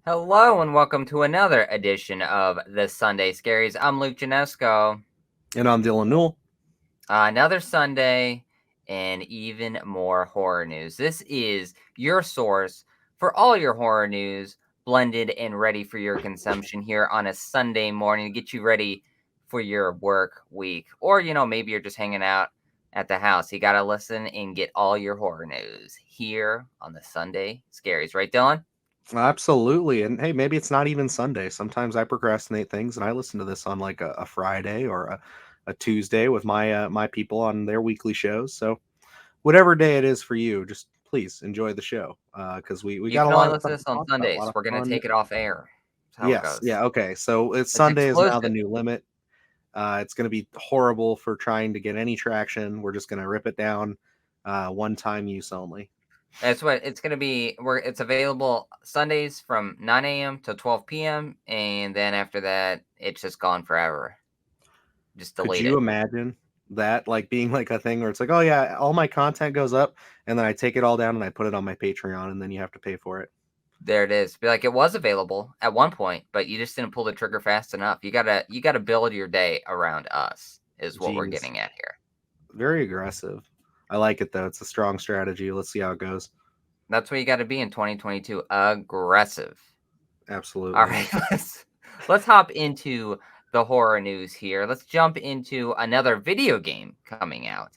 Hello and welcome to another edition of the Sunday Scaries. I'm Luke Janesco. And I'm Dylan Newell. Another Sunday and even more horror news. This is your source for all your horror news, blended and ready for your consumption here on a Sunday morning to get you ready for your work week. Or, maybe you're just hanging out at the house. You got to listen and get all your horror news here on the Sunday Scaries. Right, Dylan? Absolutely. And hey, maybe it's not even Sunday. Sometimes I procrastinate things and I listen to this on like a Friday or a Tuesday with my people on their weekly shows. So whatever day it is for you, just please enjoy the show. Because we You got a can only lot of listen stuff to to this on talk about, a lot Sundays. of We're going to fun. take it off air. That's how it Yes. goes. Yeah. Okay. So it's It's Sunday is now the exclusive. new limit. It's going to be horrible for trying to get any traction. We're just going to rip it down, one time use only. That's what it's going to be. It's available Sundays from 9 a.m. to 12 p.m. And then after that, it's just gone forever. Just Could delete you it. imagine that like being like a thing where it's like, oh yeah, all my content goes up and then I take it all down and I put it on my Patreon and then you have to pay for it. There it is. Be like it was available at one point, but you just didn't pull the trigger fast enough. You gotta build your day around us, is what we're Jeez, getting at here. very aggressive. I like it though. It's a strong strategy. Let's see how it goes. That's what you got to be in 2022. Aggressive. All Absolutely. right, let's hop into the horror news here. Let's jump into another video game coming out.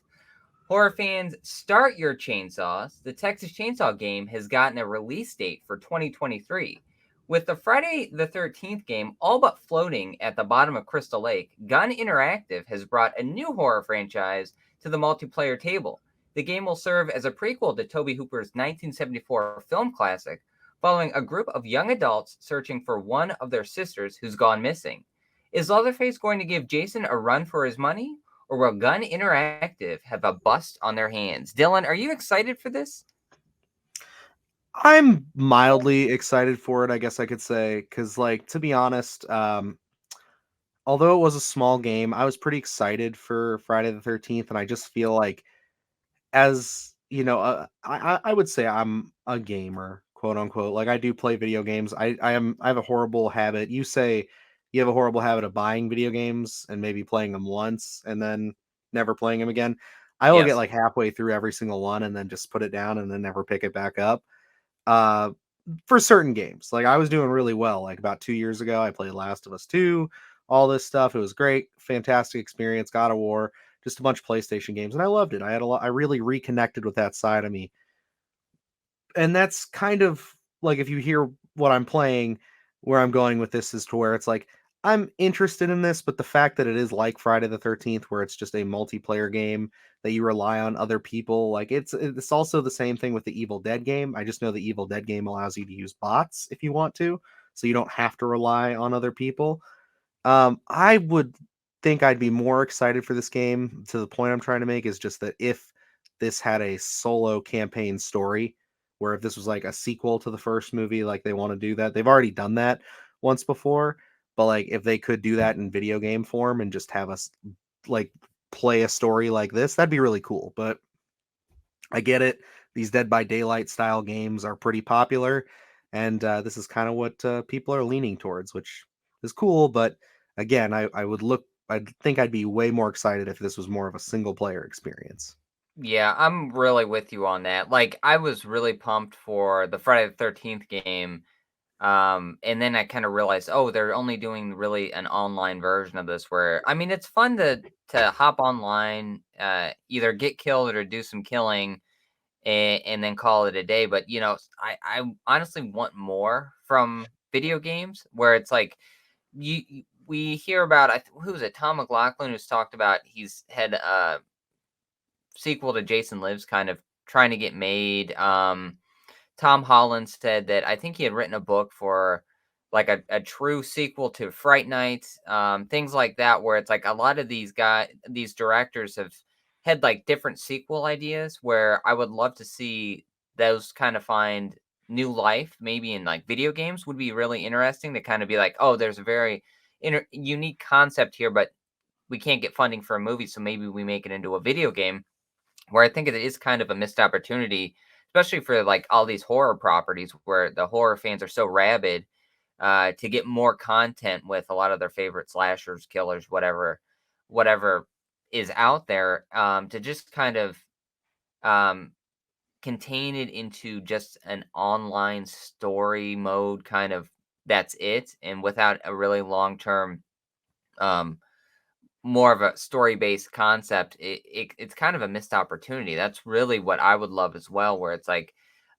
Horror fans, start your chainsaws. The Texas Chainsaw game has gotten a release date for 2023. With the Friday the 13th game all but floating at the bottom of Crystal Lake, Gun Interactive has brought a new horror franchise to the multiplayer table. The game will serve as a prequel to Tobe Hooper's 1974 film classic, following a group of young adults searching for one of their sisters who's gone missing. Is Leatherface going to give Jason a run for his money, or will Gun Interactive have a bust on their hands? Dylan, are you excited for this? I'm mildly excited for it, I guess I could say, because like to be honest, although it was a small game, I was pretty excited for Friday the 13th, and I just feel like as you know, I would say I'm a gamer, quote unquote. Like I do play video games. I have a horrible habit. You say you have a horrible habit of buying video games and maybe playing them once and then never playing them again. I will get Yes. like halfway through every single one and then just put it down and then never pick it back up. Uh, for certain games, like I was doing really well. Like about 2 years ago, I played Last of Us 2, all this stuff. It was great, fantastic experience. God of War, just a bunch of PlayStation games, and I loved it. I had a lot. I really reconnected with that side of me, and that's kind of like if you hear what I'm playing, where I'm going with this is to where it's like I'm interested in this, but the fact that it is like Friday the 13th, where it's just a multiplayer game that you rely on other people, like it's also the same thing with the Evil Dead game. I just know the Evil Dead game allows you to use bots if you want to, so you don't have to rely on other people. I would think I'd be more excited for this game. To the point I'm trying to make is just that if this had a solo campaign story, where if this was like a sequel to the first movie, like they want to do that, they've already done that once before. But like if they could do that in video game form and just have us like play a story like this, that'd be really cool. But I get it. These Dead by Daylight style games are pretty popular, and this is kind of what people are leaning towards, which is cool. But again, I would look. I think I'd be way more excited if this was more of a single player experience. Yeah, I'm really with you on that. Like, I was really pumped for the Friday the 13th game. And then I kind of realized, oh, they're only doing really an online version of this where, I mean, it's fun to hop online, either get killed or do some killing and then call it a day. But I honestly want more from video games where it's like we hear about who was it, Tom McLaughlin, who's talked about he's had a sequel to Jason Lives kind of trying to get made. Tom Holland said that I think he had written a book for like a true sequel to Fright Night, things like that, where it's like a lot of these directors have had like different sequel ideas where I would love to see those kind of find new life, maybe in like video games would be really interesting to kind of be like, oh, there's a very unique concept here, but we can't get funding for a movie, so maybe we make it into a video game where I think it is kind of a missed opportunity, especially for like all these horror properties where the horror fans are so rabid. to get more content with a lot of their favorite slashers, killers, whatever is out there, to just kind of um, contain it into just an online story mode kind of that's it, and without a really long term um more of a story-based concept, it's kind of a missed opportunity. That's really what I would love as well, where it's like,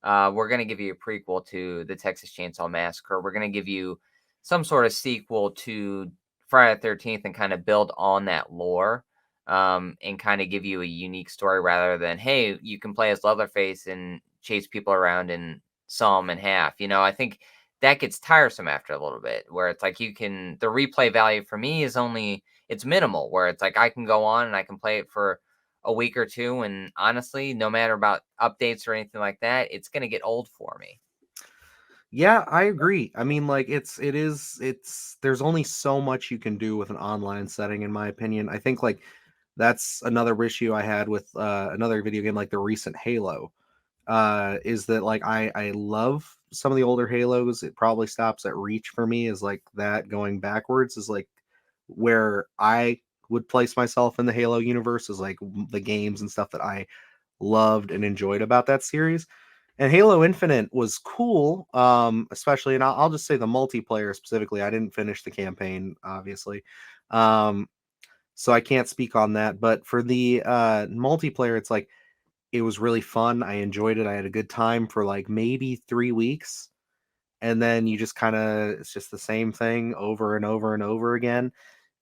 we're gonna give you a prequel to the Texas Chainsaw Massacre. We're gonna give you some sort of sequel to Friday the 13th and kind of build on that lore, and kind of give you a unique story rather than, hey, you can play as Leatherface and chase people around and saw them in half. I think that gets tiresome after a little bit, where it's like the replay value for me is only it's minimal, where it's like I can go on and I can play it for a week or two, and honestly, no matter about updates or anything like that, it's gonna get old for me. Yeah, I agree. I mean, like it's there's only so much you can do with an online setting, in my opinion. I think like that's another issue I had with another video game like the recent Halo. Is that like I love some of the older Halos. It probably stops at Reach for me, is like that going backwards is like where I would place myself in the Halo universe, is like the games and stuff that I loved and enjoyed about that series. And Halo Infinite was cool, especially, and I'll just say the multiplayer specifically. I didn't finish the campaign, obviously, um, so I can't speak on that. But for the multiplayer, it's like it was really fun. I enjoyed it. I had a good time for like maybe 3 weeks, and then you just kind of it's just the same thing over and over and over again,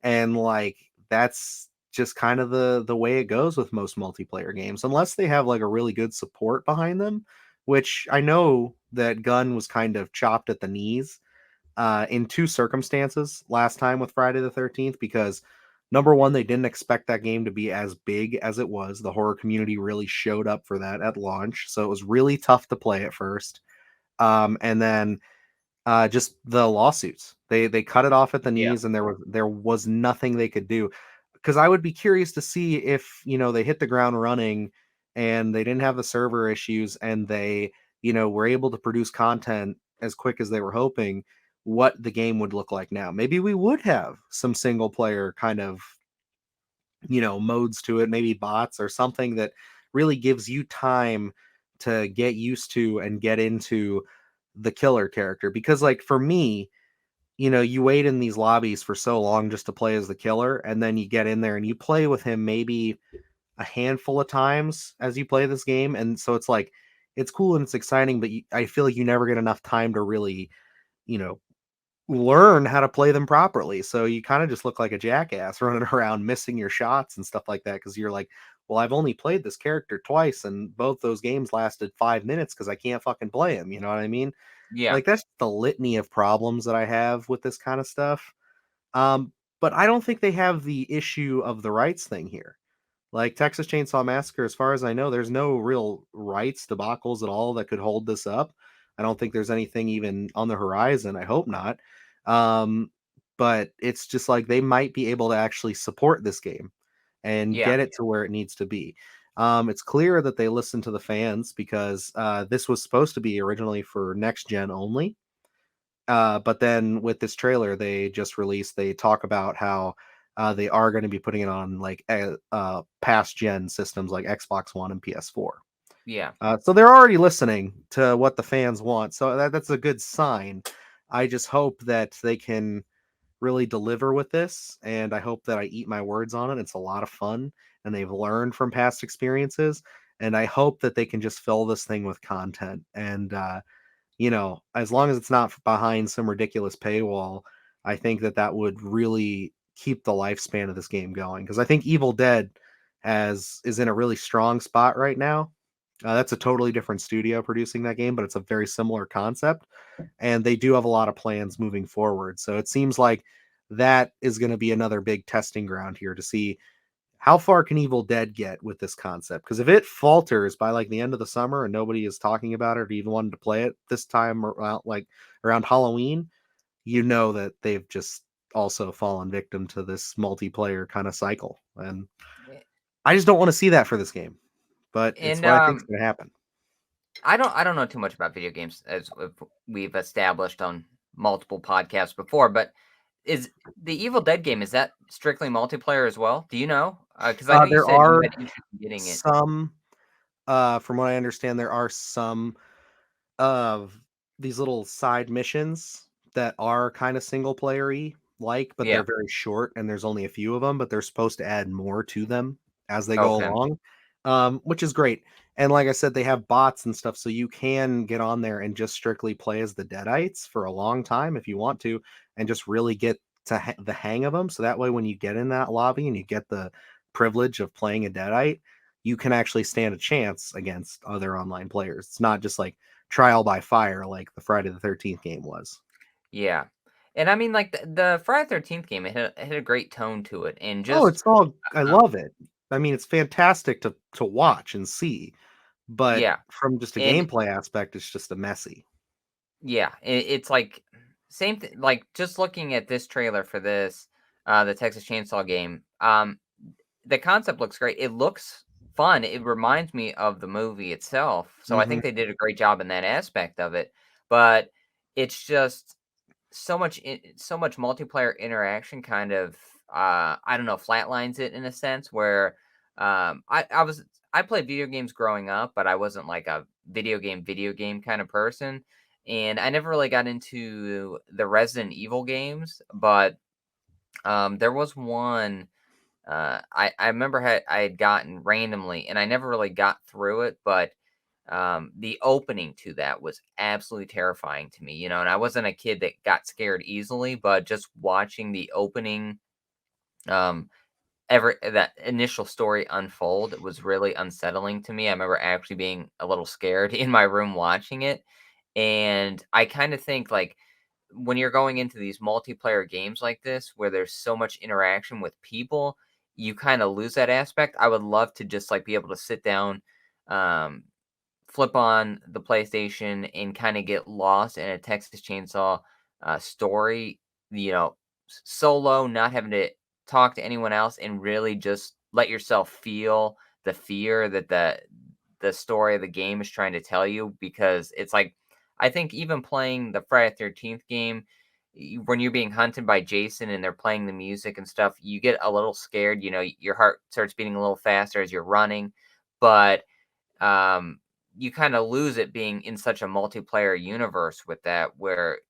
and like that's just kind of the way it goes with most multiplayer games, unless they have like a really good support behind them, which I know that Gunn was kind of chopped at the knees in two circumstances last time with Friday the 13th, because number one, they didn't expect that game to be as big as it was. The horror community really showed up for that at launch, so it was really tough to play at first. And then just the lawsuits. They cut it off at the Yeah. knees, and there was nothing they could do. Because I would be curious to see if they hit the ground running, and they didn't have the server issues, and they were able to produce content as quick as they were hoping. What the game would look like now? Maybe we would have some single player kind of modes to it, maybe bots or something that really gives you time to get used to and get into the killer character. Because like for me, you wait in these lobbies for so long just to play as the killer, and then you get in there and you play with him maybe a handful of times as you play this game, and so it's like it's cool and it's exciting, but I feel like you never get enough time to really you know learn how to play them properly. So you kind of just look like a jackass running around missing your shots and stuff like that, because you're like, well, I've only played this character twice, and both those games lasted 5 minutes because I can't fucking play him. You know what I mean? Yeah. Like that's the litany of problems that I have with this kind of stuff. But I don't think they have the issue of the rights thing here. Like Texas Chainsaw Massacre, as far as I know, there's no real rights debacles at all that could hold this up. I don't think there's anything even on the horizon. I hope not. Um, but it's just like they might be able to actually support this game and Yeah. get it to where it needs to be. It's clear that they listen to the fans, because this was supposed to be originally for next gen only. But then with this trailer they just released, they talk about how they are going to be putting it on like past gen systems like Xbox One and PS4. Yeah. So they're already listening to what the fans want. So that's a good sign. I just hope that they can really deliver with this, and I hope that I eat my words on it. It's a lot of fun, and they've learned from past experiences, and I hope that they can just fill this thing with content. And as long as it's not behind some ridiculous paywall, I think that that would really keep the lifespan of this game going. Because I think Evil Dead is in a really strong spot right now. That's a totally different studio producing that game, but it's a very similar concept, and they do have a lot of plans moving forward. So it seems like that is going to be another big testing ground here to see how far can Evil Dead get with this concept? Because if it falters by like the end of the summer and nobody is talking about it or even wanted to play it this time around, like around Halloween, you know that they've just also fallen victim to this multiplayer kind of cycle. And I just don't want to see that for this game, but it's And what I think is going to happen. I don't know too much about video games, as we've established on multiple podcasts before, but is the Evil Dead game, is that strictly multiplayer as well? Do you know? Because I know you There said you are had interest in getting it. some, from what I understand, there are some of these little side missions that are kind of single player-y like, but they're Yeah. very short and there's only a few of them, but they're supposed to add more to them as they go Okay. along, which is great. And like I said, they have bots and stuff, so you can get on there and just strictly play as the Deadites for a long time if you want to, and just really get to the hang of them. So that way, when you get in that lobby and you get the privilege of playing a Deadite, you can actually stand a chance against other online players. It's not just like trial by fire like the Friday the 13th game was. Yeah. And I mean, like, the Friday 13th game, it had a great tone to it, and Oh, just, it's all I uh love it. I mean, it's fantastic to watch and see, but yeah. from just a And gameplay aspect, it's just a messy. yeah, it's like same thing. Like just looking at this trailer for this, the Texas Chainsaw game. The concept looks great. It looks fun. It reminds me of the movie itself. So I Mhm. think they did a great job in that aspect of it. But it's just so much multiplayer interaction kind of I don't know, flatlines it in a sense where I played video games growing up, but I wasn't like a video game kind of person. And I never really got into the Resident Evil games, but there was one I remember I had gotten randomly, and I never really got through it, but the opening to that was absolutely terrifying to me, you know. And I wasn't a kid that got scared easily, but just watching the opening, um, ever that initial story unfold, it was really unsettling to me. I remember actually being a little scared in my room watching it, and I kind of think like when you're going into these multiplayer games like this where there's so much interaction with people, you kind of lose that aspect. I would love to just like be able to sit down, um, flip on the PlayStation and kind of get lost in a Texas Chainsaw story, you know, solo, not having to talk to anyone else, and really just let yourself feel the fear that the story of the game is trying to tell you. Because it's like I think even playing the Friday 13th game, when you're being hunted by Jason and they're playing the music and stuff, you get a little scared. You know, your heart starts beating a little faster as you're running, but um, you kind of lose it being in such a multiplayer universe with that, where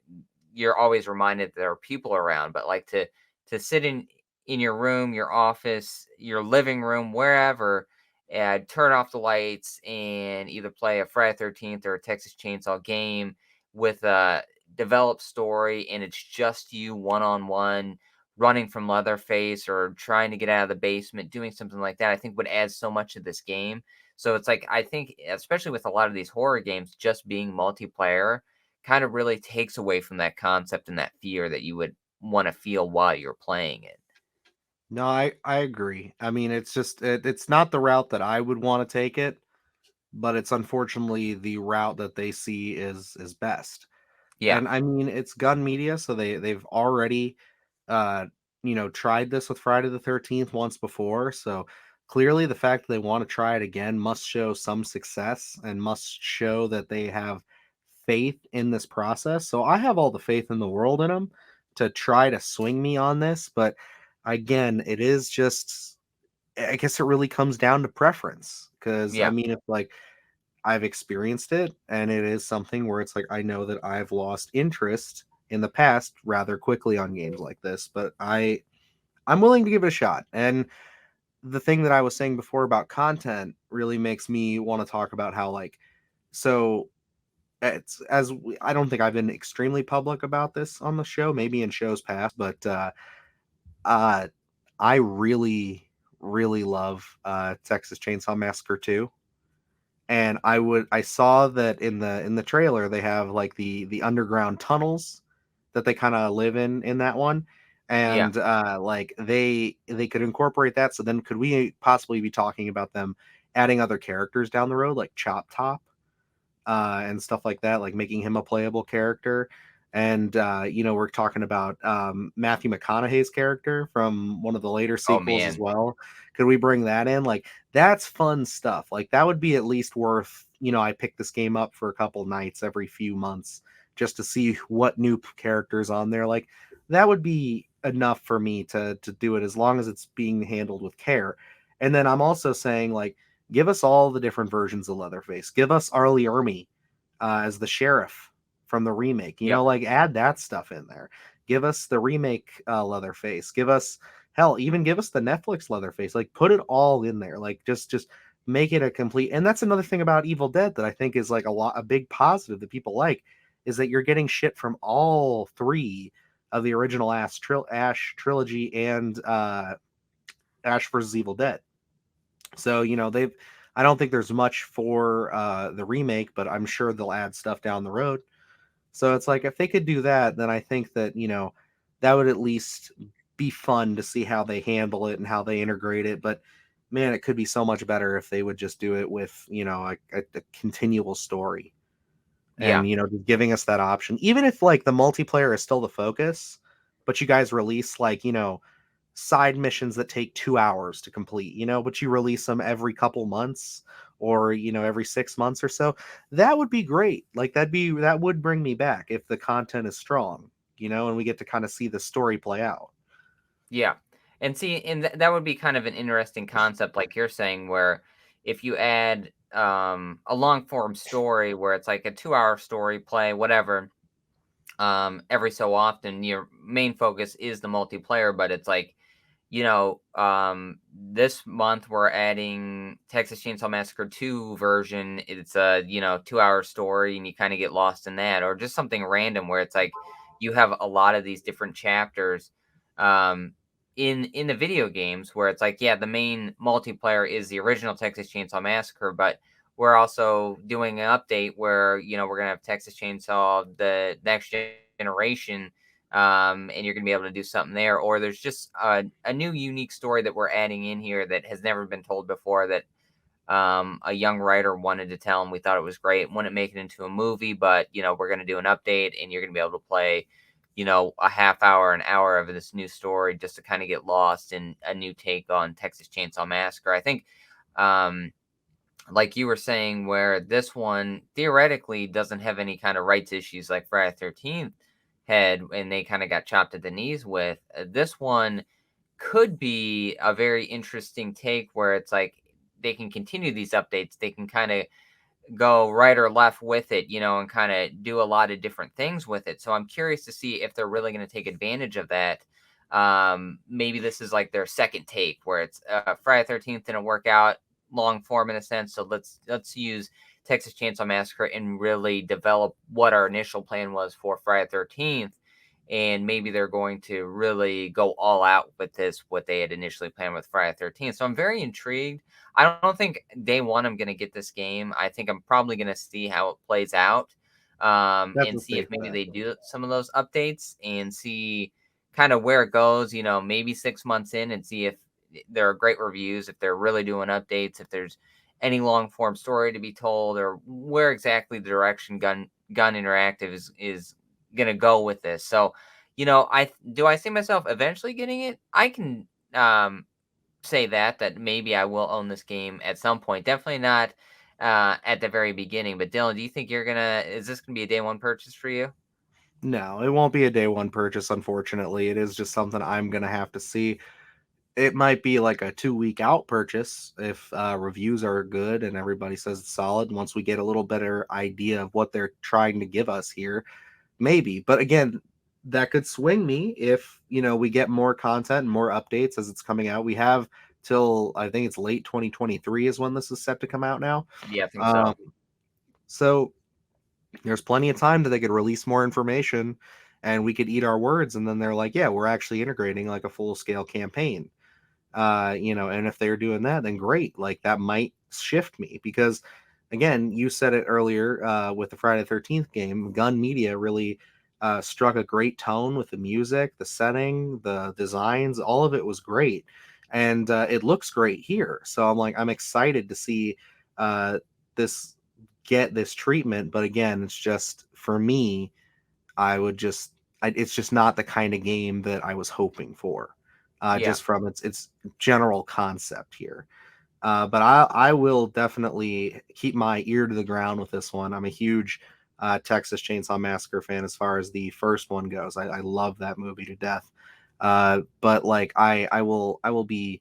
you're always reminded there are people around. But like to sit in your room, your office, your living room, wherever, and turn off the lights and either play a Friday 13th or a Texas Chainsaw game with a developed story, and it's just you one on one running from Leatherface or trying to get out of the basement, doing something like that, I think would add so much to this game. So it's like I think, especially with a lot of these horror games, just being multiplayer kind of really takes away from that concept and that fear that you would want to feel while you're playing it. No, I agree. I mean, it's just it's not the route that I would want to take it, but it's unfortunately the route that they see is best. Yeah. And I mean, it's Gun Media, so they've already uh tried this with Friday the 13th once before. So clearly the fact that they want to try it again must show some success and must show that they have faith in this process. So I have all the faith in the world in them to try to swing me on this, but again, it is just I guess it really comes down to preference because I Yeah. mean if like I've experienced it, and it is something where it's like I know that I've lost interest in the past rather quickly on games like this, but I'm willing to give it a shot. And the thing that I was saying before about content really makes me want to talk about how like so it's I don't think I've been extremely public about this on the show, maybe in shows past, but uh I really love Texas Chainsaw Massacre 2. And I saw that in the trailer they have like the underground tunnels that they kind of live in that one, Yeah. and like they could incorporate that. So then could we possibly be talking about them adding other characters down the road like Chop Top and stuff like that, like making him a playable character? And we're talking about Matthew McConaughey's character from one of the later Oh sequels as man. well. Could we bring that in? Like that's fun stuff. Like that would be at least worth. I pick this game up for a couple nights every few months just to see what new characters on there. Like that would be enough for me to do it as long as it's being handled with care. And then I'm also saying like give us all the different versions of Leatherface. Give us Arlie Ermy as the sheriff from the remake. You know, Yep. like add that stuff in there. Give us the remake Leatherface. Give us hell, even give us the Netflix Leatherface. Like put it all in there. Like just make it a complete. And that's another thing about Evil Dead that I think is like a big positive that people like is that you're getting shit from all three of the original Ash trilogy and Ash versus Evil Dead. So, you know, they've I don't think there's much for the remake, but I'm sure they'll add stuff down the road. So it's like if they could do that, then I think that, you know, that would at least be fun to see how they handle it and how they integrate it. But man, it could be so much better if they would just do it with, you know, a continual story Yeah. and, you know, just giving us that option. Even if like the multiplayer is still the focus, but you guys release like, you know, side missions that take 2 hours to complete, you know, but you release them every couple months or, you know, every 6 months or so. That would be great. Like that would bring me back if the content is strong, you know, and we get to kind of see the story play out. Yeah. And see, and that would be kind of an interesting concept, like you're saying, where if you add a long form story where it's like a 2 hour story play, whatever, every so often, your main focus is the multiplayer, but it's like, this month we're adding Texas Chainsaw Massacre 2 version. It's a, 2 hour story and you kind of get lost in that, or just something random where it's like you have a lot of these different chapters um in the video games where it's like, yeah, the main multiplayer is the original Texas Chainsaw Massacre, but we're also doing an update where, we're gonna have Texas Chainsaw the next generation, and you're going to be able to do something there. Or there's just a new unique story that we're adding in here that has never been told before that a young writer wanted to tell, and we thought it was great. Wouldn't make it into a movie, but we're going to do an update, and you're going to be able to play, a half hour, an hour of this new story just to kind of get lost in a new take on Texas Chainsaw Massacre. I think, like you were saying, where this one theoretically doesn't have any kind of rights issues like Friday 13th had, and they kind of got chopped at the knees with. This one could be a very interesting take where it's like they can continue these updates. They can kind of go right or left with it, and kind of do a lot of different things with it. So I'm curious to see if they're really going to take advantage of that. Maybe this is like their second take where it's Friday 13th didn't work out long form in a sense. So let's use Texas Chainsaw Massacre and really develop what our initial plan was for Friday 13th. And maybe they're going to really go all out with this, what they had initially planned with Friday 13th. So I'm very intrigued. I don't think day one I'm going to get this game. I think I'm probably going to see how it plays out, That's and a see if safe maybe bet. they do some of those updates and see kind of where it goes, maybe 6 months in, and see if there are great reviews, if they're really doing updates, if there's any long form story to be told, or where exactly the direction Gun Interactive is going to go with this. So, I see myself eventually getting it. I can say that maybe I will own this game at some point. Definitely not at the very beginning. But Dylan, do you think is this gonna be a day one purchase for you? No, it won't be a day one purchase, unfortunately. It is just something I'm gonna have to see. It might be like a 2 week out purchase if reviews are good and everybody says it's solid. Once we get a little better idea of what they're trying to give us here, maybe. But again, that could swing me if we get more content and more updates as it's coming out. We have till I think it's late 2023 is when this is set to come out now. Yeah, I think Um, so. so there's plenty of time that they could release more information and we could eat our words and then they're like, yeah, we're actually integrating like a full scale campaign. And if they're doing that, then great. Like that might shift me because again, you said it earlier with the Friday the 13th game, Gun Media really struck a great tone with the music, the setting, the designs, all of it was great. And it looks great here. So I'm excited to see this get this treatment. But again, it's just for me, it's just not the kind of game that I was hoping for, Yeah. just from its general concept here. But I will definitely keep my ear to the ground with this one. I'm a huge Texas Chainsaw Massacre fan as far as the first one goes. I love that movie to death. But like I will be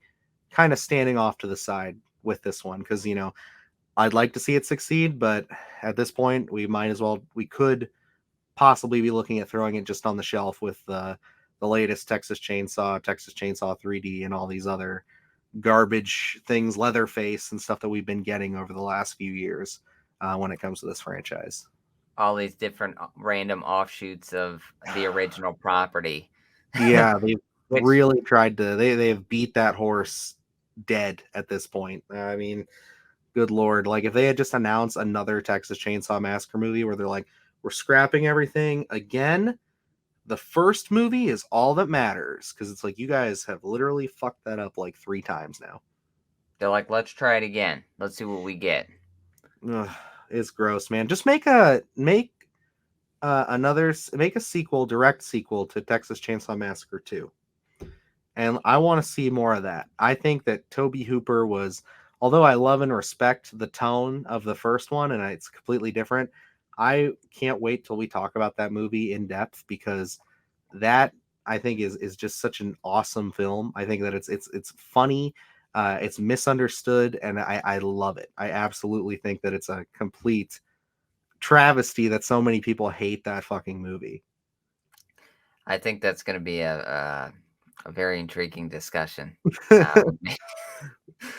kind of standing off to the side with this one because I'd like to see it succeed, but at this point we could possibly be looking at throwing it just on the shelf with the latest Texas Chainsaw 3D, and all these other garbage things, Leatherface and stuff that we've been getting over the last few years when it comes to this franchise. All these different random offshoots of the original property. Yeah, they've Which, really tried to. They've beat that horse dead at this point. I mean, good lord! Like if they had just announced another Texas Chainsaw Massacre movie where they're like, we're scrapping everything again. The first movie is all that matters because it's like you guys have literally fucked that up like 3 times now. they're like, let's try it again. Let's see what we get. Ugh, it's gross, man. Just make a sequel, direct sequel to Texas Chainsaw Massacre 2. And I want to see more of that. I think that Toby Hooper was, although I love and respect the tone of the first one and it's completely different, I can't wait till we talk about that movie in depth because that I think is just such an awesome film. I think that it's funny, it's misunderstood, and I love it. I absolutely think that it's a complete travesty that so many people hate that fucking movie. I think that's going to be a very intriguing discussion.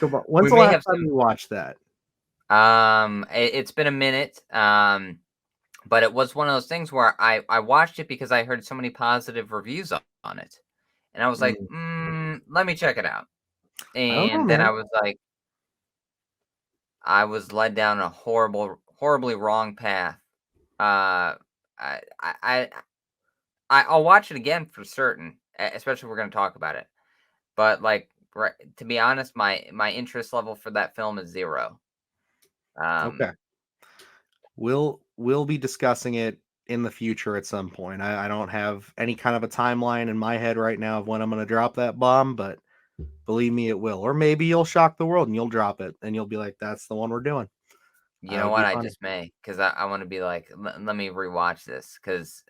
Come on. We When's the may last have time you watched that? it's been a minute. But it was one of those things where I watched it because I heard so many positive reviews on it, and I was like, Mm, let me check it out. I don't know, And then man. I was led down a horribly wrong path. Uh, I, I, I, I'll watch it again for certain, especially if we're going to talk about it. But like, right, to be honest, my interest level for that film is zero. Okay. Um, We'll be discussing it in the future at some point. I don't have any kind of a timeline in my head right now of when I'm going to drop that bomb, but believe me, it will. Or maybe you'll shock the world and you'll drop it and you'll be like, "That's the one we're doing." you That know would what? be I funny. just may because I want to be like, let me rewatch this because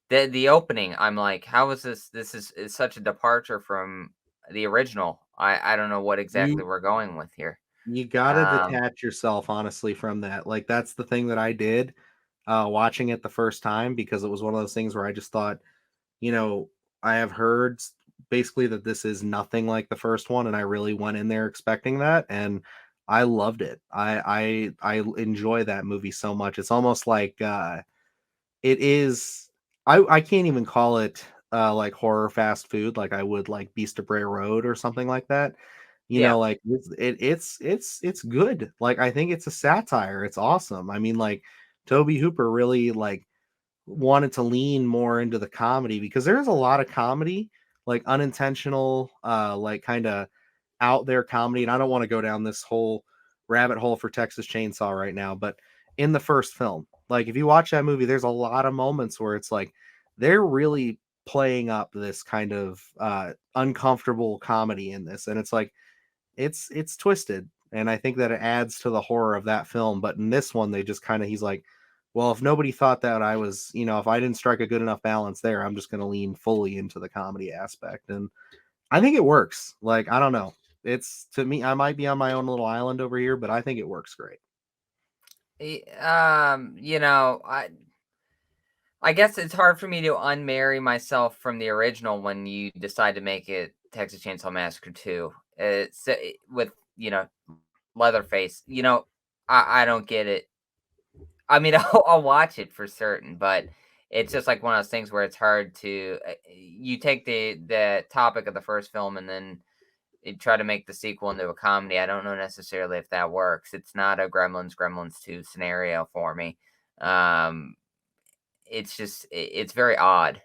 the opening, I'm like, how is this? Is such a departure from the original. I don't know what exactly You we're going with here. you got to Um, detach yourself honestly from that. Like that's the thing that I did watching it the first time because it was one of those things where I just thought, you know, I have heard basically that this is nothing like the first one, and I really went in there expecting that, and I loved it. I enjoy that movie so much. It's almost like it is. I can't even call it like horror fast food like I would like Beast of Bray Road or something like that. yeah, Like it's good. Like I think it's a satire. It's awesome. I mean, like Toby Hooper really like wanted to lean more into the comedy because there's a lot of comedy, like unintentional, like kind of out there comedy. And I don't want to go down this whole rabbit hole for Texas Chainsaw right now, but in the first film, like if you watch that movie, there's a lot of moments where it's like they're really playing up this kind of uncomfortable comedy in this, and it's like it's twisted, and I think that it adds to the horror of that film. But in this one, they just kind of he's like, well, if nobody thought that I was, if I didn't strike a good enough balance there, I'm just going to lean fully into the comedy aspect, and I think it works. Like I don't know, it's to me, I might be on my own little island over here, but I think it works great. you know, I guess it's hard for me to unmarry myself from the original when you decide to make it Texas Chainsaw Massacre 2. With Leatherface. I don't get it. I mean, I'll watch it for certain, but it's just like one of those things where it's hard to you take the topic of the first film and then you try to make the sequel into a comedy. I don't know necessarily if that works. It's not a Gremlins 2 scenario for me. Um, it's just it's very odd.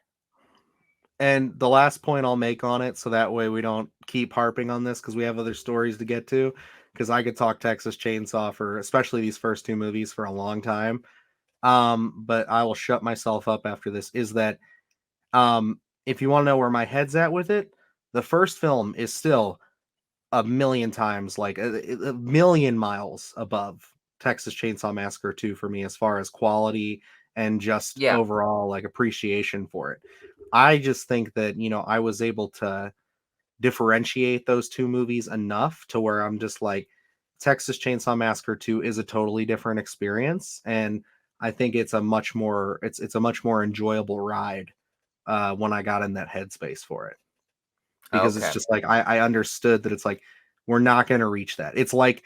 And the last point I'll make on it, so that way we don't keep harping on this because we have other stories to get to. Because I could talk Texas Chainsaw for especially these first two movies for a long time. But I will shut myself up after this. Is that if you want to know where my head's at with it, the first film is still a million times like a million miles above Texas Chainsaw Massacre 2 for me as far as quality and just Yeah. overall like appreciation for it. I just think that, I was able to differentiate those two movies enough to where I'm just like Texas Chainsaw Massacre 2 is a totally different experience, and I think it's a much more enjoyable ride when I got in that headspace for it. Because it's Okay. just like I understood that it's like we're not going to reach that. It's like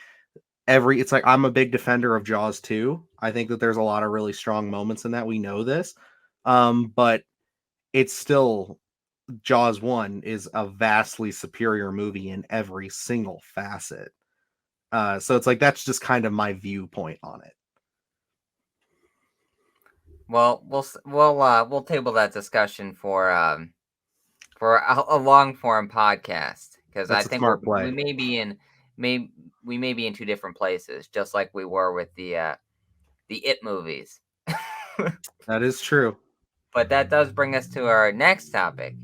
I'm a big defender of Jaws 2. I think that there's a lot of really strong moments in that. We know this. But it's still Jaws 1 is a vastly superior movie in every single facet. So it's like that's just kind of my viewpoint on it. Well, we'll table that discussion for a long form podcast because I That's a think smart we play. may be in may we may be in two different places, just like we were with the It movies. That is true. But that does bring us to our next topic.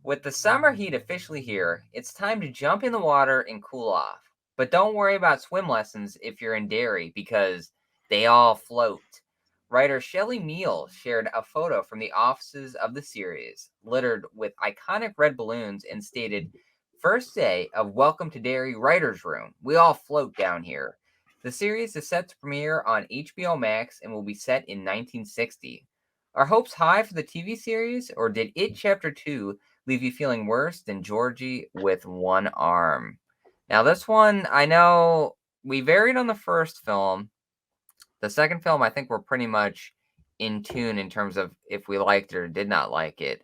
With the summer heat officially here, it's time to jump in the water and cool off. But don't worry about swim lessons if you're in Derry because they all float. Writer Shelley Meal shared a photo from the offices of the series, littered with iconic red balloons, and stated, "First day of Welcome to Derry Writer's Room. We all float down here." The series is set to premiere on HBO Max and will be set in 1960. Are hopes high for the TV series, or did It Chapter 2 leave you feeling worse than Georgie with one arm? Now, this one, I know we varied on the first film. The second film, I think we're pretty much in tune in terms of if we liked it or did not like it.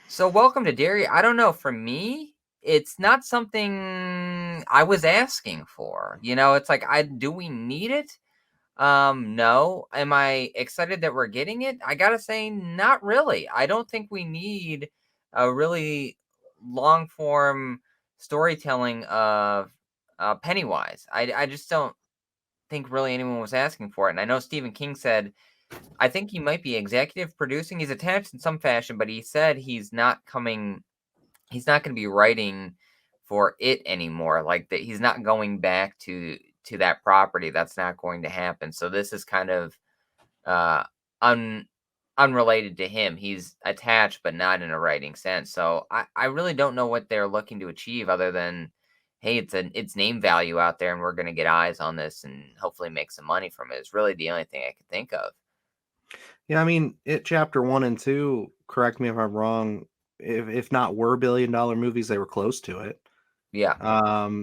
So, Welcome to Derry, I don't know. For me, it's not something I was asking for. It's like, do we need it? No. Am I excited that we're getting it? I gotta say, not really. I don't think we need a really long form storytelling of Pennywise. I just don't think really anyone was asking for it. And I know Stephen King said, I think he might be executive producing. He's attached in some fashion, but he said he's not going to be writing for it anymore. Like that, he's not going back to that property. That's not going to happen. So this is kind of uh, un unrelated to him. He's attached, but not in a writing sense. So I really don't know what they're looking to achieve other than, hey, it's name value out there, and we're going to get eyes on this and hopefully make some money from it. Is really the only thing I could think of. Yeah, I mean, It Chapter 1 and 2, correct me if I'm wrong, if not were billion-dollar movies, they were close to it. Yeah,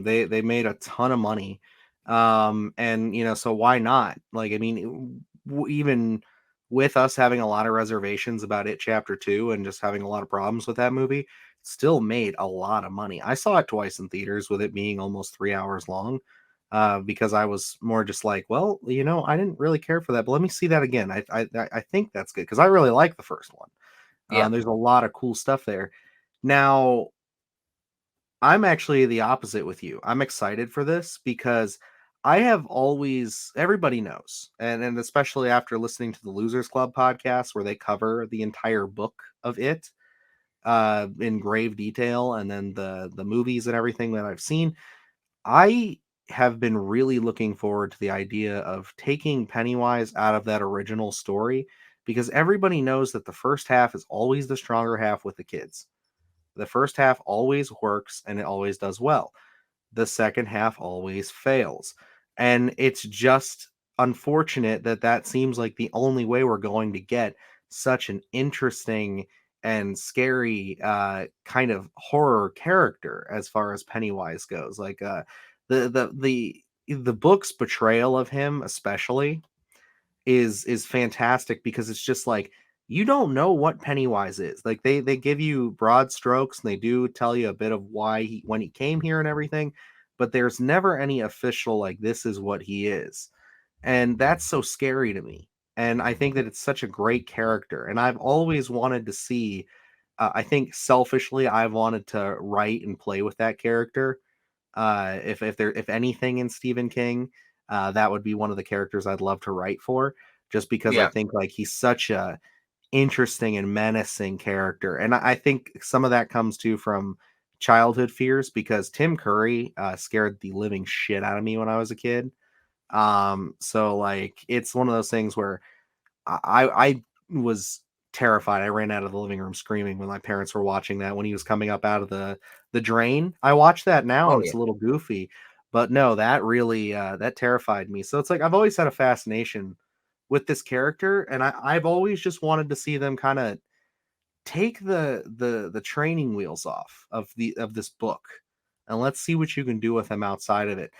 They made a ton of money. And so why not? Like, I mean, even with us having a lot of reservations about It Chapter 2 and just having a lot of problems with that movie, it still made a lot of money. I saw it twice in theaters with it being almost 3 hours long. Because I was more just like, well, I didn't really care for that, but let me see that again. I think that's good because I really like the first one. yeah, There's a lot of cool stuff there. Now, I'm actually the opposite with you. I'm excited for this because I have always everybody knows, and especially after listening to the Losers Club podcast where they cover the entire book of it in grave detail, and then the movies and everything that I've seen, I have been really looking forward to the idea of taking Pennywise out of that original story because everybody knows that the first half is always the stronger half with the kids. The first half always works and it always does well. The second half always fails. And it's just unfortunate that that seems like the only way we're going to get such an interesting and scary kind of horror character as far as Pennywise goes. Like the book's portrayal of him especially is fantastic because it's just like you don't know what Pennywise is. Like they give you broad strokes and they do tell you a bit of why he when he came here and everything, but there's never any official like this is what he is. And that's so scary to me. And I think that it's such a great character and I've always wanted to see I think selfishly I've wanted to write and play with that character if anything in Stephen King, that would be one of the characters I'd love to write for, just because I yeah, think like he's such a interesting and menacing character, and I think some of that comes too from childhood fears because Tim Curry scared the living shit out of me when I was a kid. So like it's one of those things where I was terrified. I ran out of the living room screaming when my parents were watching that when he was coming up out of the drain. I watch that now Oh and yeah. it's a little goofy, but no, that really that terrified me. So it's like I've always had a fascination with this character, and I've always just wanted to see them kind of take the training wheels off of this book, and let's see what you can do with them outside of it.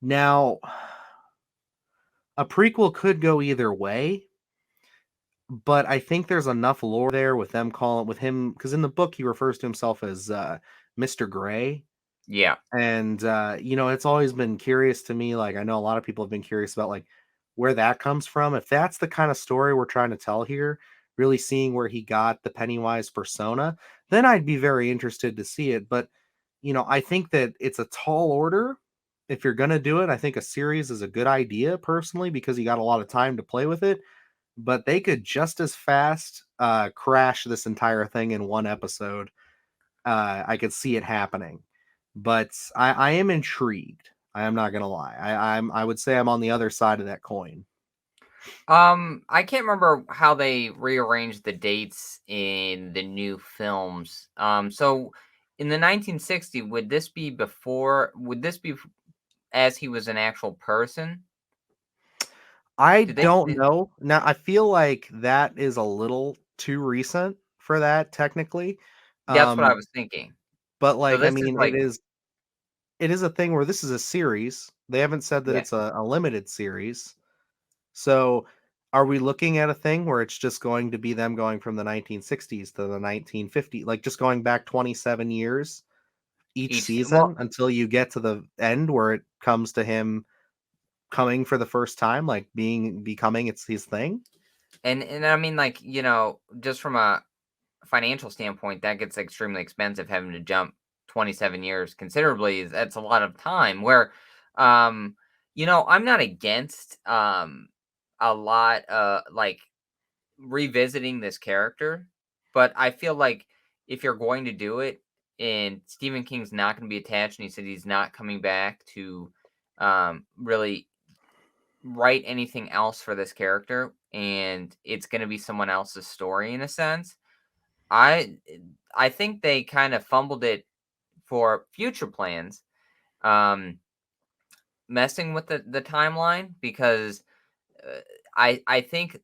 Now, a prequel could go either way, but I think there's enough lore there with them calling with him because in the book he refers to himself as Mr. Gray. Yeah. And it's always been curious to me. Like I know a lot of people have been curious about like where that comes from. If that's the kind of story we're trying to tell here, really seeing where he got the Pennywise persona, then I'd be very interested to see it. But I think that it's a tall order. If you're gonna do it, I think a series is a good idea personally because you got a lot of time to play with it, but they could just as fast crash this entire thing in one episode. I could see it happening, but I am intrigued. I am not gonna lie. I would say I'm on the other side of that coin. I can't remember how they rearranged the dates in the new films. So in the 1960, would this be as he was an actual person? I Did they, don't know. Now I feel like that is a little too recent for that technically. that's what I Um, was thinking. but So like I this is mean it is a thing where this is a series. They haven't said that yeah, it's a limited series. So, are we looking at a thing where it's just going to be them going from the 1960s to the 1950s, like just going back 27 years each well, season until you get to the end where it comes to him coming for the first time, like becoming it's his thing? and I mean, like, just from a financial standpoint, that gets extremely expensive having to jump 27 years considerably. That's a lot of time. Where, um, I'm not against a lot like revisiting this character, but I feel like if you're going to do it, and Stephen King's not going to be attached, and he said he's not coming back to really write anything else for this character, and it's going to be someone else's story in a sense. I I think they kind of fumbled it for future plans, um, messing with the timeline because uh, I think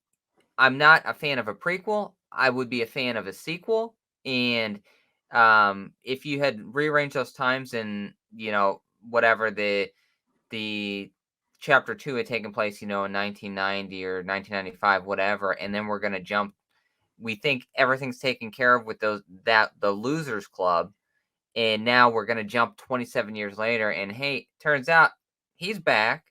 I'm not a fan of a prequel. I would be a fan of a sequel, and if you had rearranged those times and whatever the chapter two had taken place, in 1990 or 1995, whatever, and then we're gonna jump. We think everything's taken care of with the losers club, and now we're gonna jump 27 years later, and hey, turns out he's back,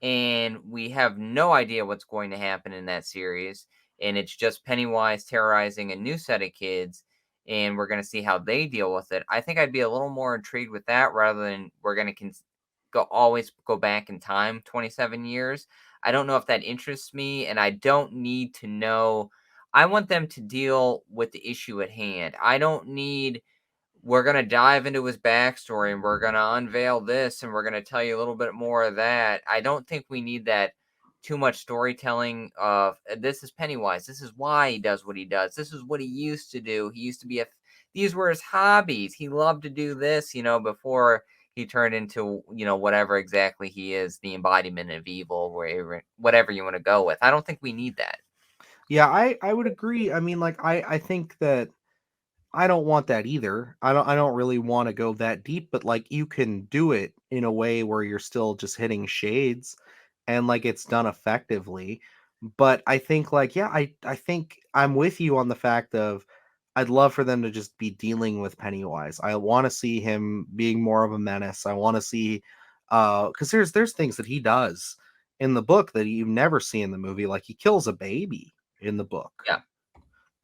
and we have no idea what's going to happen in that series, and it's just Pennywise terrorizing a new set of kids, and we're gonna see how they deal with it. I think I'd be a little more intrigued with that rather than we're gonna always go back in time 27 years. I don't know if that interests me, and I don't need to know. I want them to deal with the issue at hand. I don't need we're going to dive into his backstory and we're going to unveil this and we're going to tell you a little bit more of that. I don't think we need that too much storytelling of this is Pennywise. This is why he does what he does. This is what he used to do. He used to be these were his hobbies. He loved to do this, before he turned into, whatever exactly he is, the embodiment of evil, whatever you want to go with. I don't think we need that. Yeah, I would agree. I mean, like I think that I don't want that either. I don't really want to go that deep, but like you can do it in a way where you're still just hitting shades and like it's done effectively. But I think like yeah, I think I'm with you on the fact of I'd love for them to just be dealing with Pennywise. I want to see him being more of a menace. I want to see cuz there's things that he does in the book that you never see in the movie, like he kills a baby in the book. Yeah.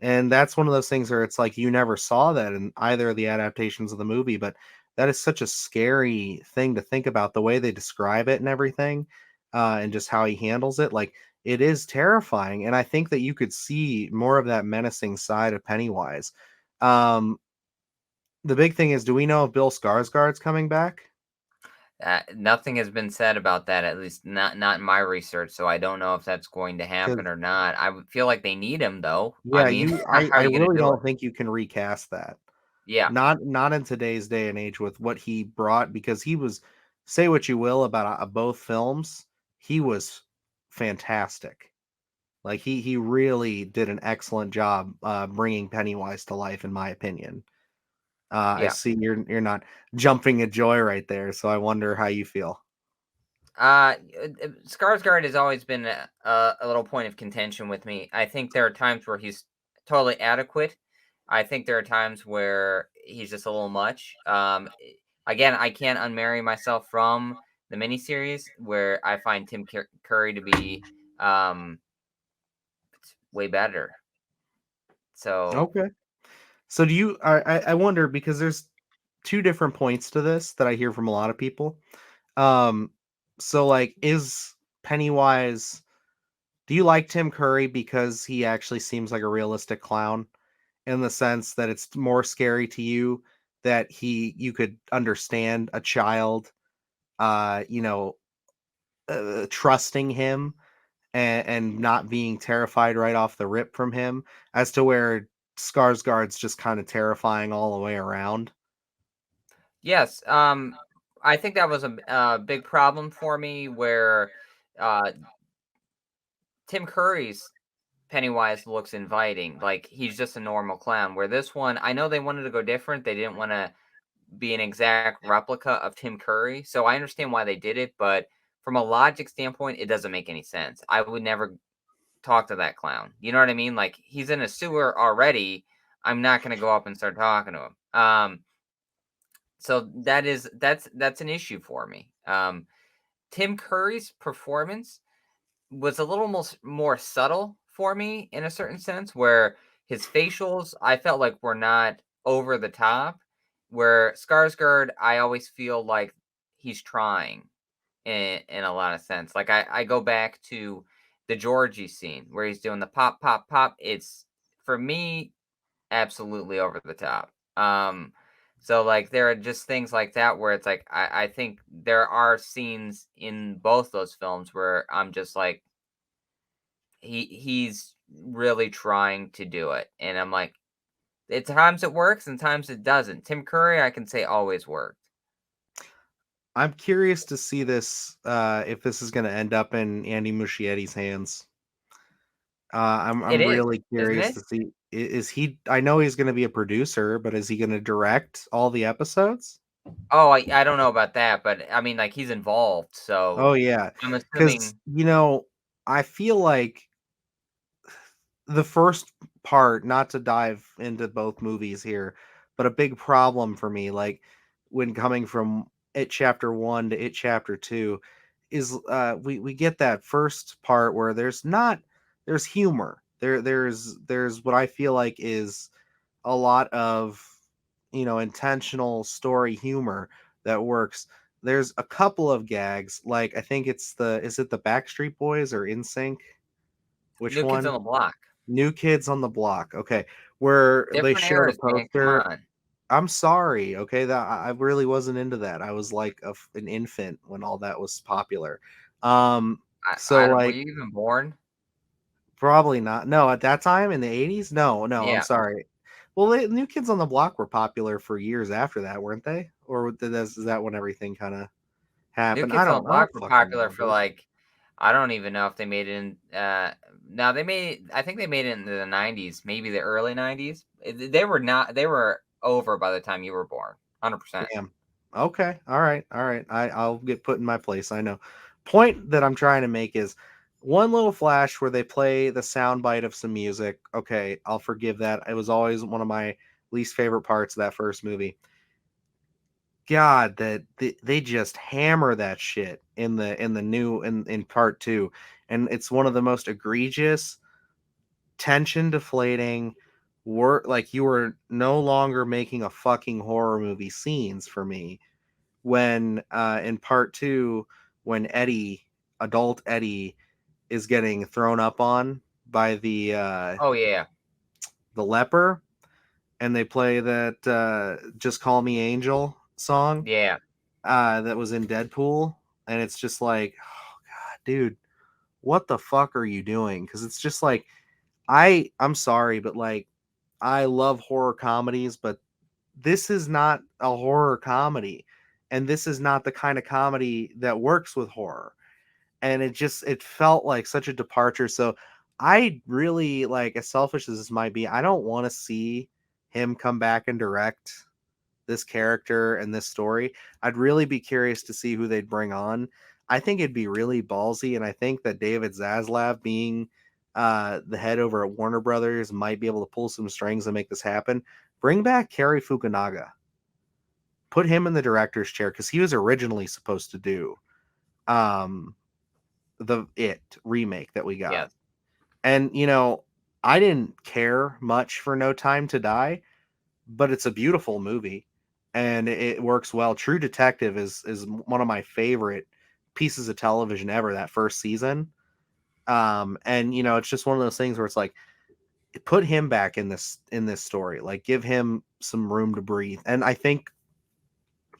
And that's one of those things where it's like you never saw that in either of the adaptations of the movie, but that is such a scary thing to think about the way they describe it and everything, and just how he handles it. Like it is terrifying, and I think that you could see more of that menacing side of Pennywise. Um, the big thing is, do we know if Bill Skarsgård's coming back? Nothing has been said about that, at least not in my research, so I don't know if that's going to happen Because or not. I would feel like they need him though. I yeah, mean, you how I are I you gonna really do it? don't think you can recast that. Yeah, Not in today's day and age with what he brought, because he was, say what you will about both films, he was fantastic. Like he really did an excellent job bringing Pennywise to life, in my opinion. I yeah. see you're not jumping a joy right there, so I wonder how you feel. Skarsgård has always been a little point of contention with me. I think there are times where he's totally adequate. I think there are times where he's just a little much. Again, I can't unmarry myself from the miniseries where I find Curry to be um, way better. So Okay. So do you? I wonder, because there's two different points to this that I hear from a lot of people. Um, so like, is Pennywise? Do you like Tim Curry because he actually seems like a realistic clown, in the sense that it's more scary to you that you could understand a child, uh, you know, trusting him and not being terrified right off the rip from him, as to where Skarsgård's just kind of terrifying all the way around. yes, I think that was a big problem for me where uh, Tim Curry's Pennywise looks inviting, like he's just a normal clown. Where this one, I know they wanted to go different. They didn't want to be an exact replica of Tim Curry, so I understand why they did it. But from a logic standpoint, it doesn't make any sense. I would never talk to that clown. You know what I mean? Like he's in a sewer already. I'm not going to go up and start talking to him. So that's an issue for me. Tim Curry's performance was a little more subtle for me in a certain sense, where his facials I felt like were not over the top. Where Skarsgård, I always feel like he's trying in a lot of sense. Like I go back to the Georgie scene where he's doing the pop pop pop. It's for me absolutely over the top. So like there are just things like that where it's like I think there are scenes in both those films where I'm just like he's really trying to do it. And I'm like, at times it works and times it doesn't. Tim Curry, I can say always worked. I'm curious to see this, if this is going to end up in Andy Muschietti's hands. It I'm is, really isn't curious it? to see, is he? I know he's going to be a producer, but is he going to direct all the episodes? Oh, I don't know about that, but I mean like he's involved, Oh so yeah, I'm because assuming I feel like the first part, not to dive into both movies here, but a big problem for me, like when coming from It Chapter 1 to It Chapter 2, is we get that first part where there's humor. There's what I feel like is a lot of, intentional story humor that works. There's a couple of gags, like I think it's the is it the Backstreet Boys or In Sync? Which New Kids on one? the Block. New Kids on the Block, okay, where they Different showed a eras, man. Come poster. on. I'm sorry, okay, that I really wasn't into that. I was like an infant when all that was popular. Um, so I don't, were like you even born? probably not. No, at that time in the 80s? No, no, I'm Yeah. sorry. Well, New Kids on the Block were popular for years after that, weren't they? Or is that when everything kind of New happened? Kids on the I don't Block were fucking popular know, for, dude. like I don't even know if they made it in, no, I think they made it in the '90s, maybe the early '90s. They were over by the time you were born, 100%. Damn. Okay. All right. All right. I'll get put in my place. I know. Point that I'm trying to make is one little flash where they play the sound bite of some music. Okay, I'll forgive that. It was always one of my least favorite parts of that first movie. God, that they just hammer that shit in the new in part two, and it's one of the most egregious, tension deflating, work, like you were no longer making a fucking horror movie scenes for me when in part two, when adult Eddie is getting thrown up on by Oh, yeah. the leper, and they play that "Just Call Me Angel" song. Yeah. that was in Deadpool, and it's just like, oh god, dude, what the fuck are you doing? Because it's just like, I'm sorry, but like, I love horror comedies, but this is not a horror comedy, and this is not the kind of comedy that works with horror. And it felt like such a departure. So I really, like, as selfish as this might be, I don't want to see him come back and direct this character and this story. I'd really be curious to see who they'd bring on. I think it'd be really ballsy, and I think that David Zaslav, being the head over at Warner Brothers, might be able to pull some strings and make this happen. Bring back Cary Fukunaga. Put him in the director's chair, because he was originally supposed to do um, the It remake that we got. Yes. And I didn't care much for No Time to Die, but it's a beautiful movie and it works well. True Detective is one of my favorite pieces of television ever, that first season. And it's just one of those things where it's like, put him back in this story, like give him some room to breathe. And I think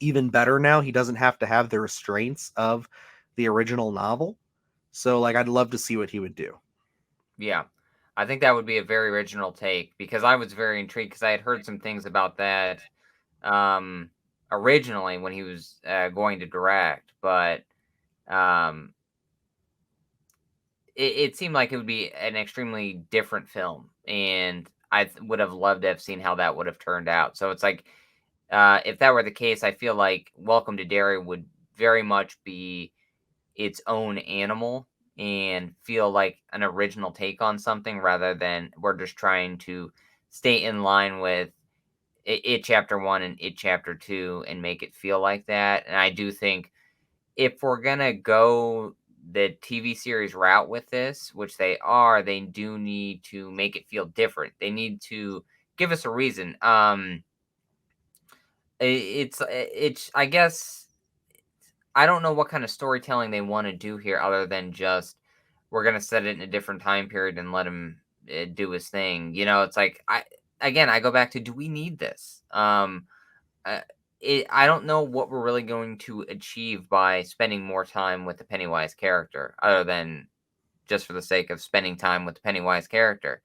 even better now, he doesn't have to have the restraints of the original novel. So like, I'd love to see what he would do. Yeah. I think that would be a very original take because I was very intrigued because I had heard some things about that um, originally when he was going to direct, but um, it seemed like it would be an extremely different film, and would have loved to have seen how that would have turned out. So it's like, if that were the case, I feel like Welcome to Derry would very much be its own animal and feel like an original take on something rather than we're just trying to stay in line with it chapter 1 and it chapter 2 and make it feel like that. And I do think if we're going to go the TV series route with this, which they are, they do need to make it feel different. They need to give us a reason. It's I guess I don't know what kind of storytelling they want to do here other than just we're going to set it in a different time period and let him do his thing. It's like I go back to, do we need this? Uh, I don't know what we're really going to achieve by spending more time with the Pennywise character other than just for the sake of spending time with the Pennywise character.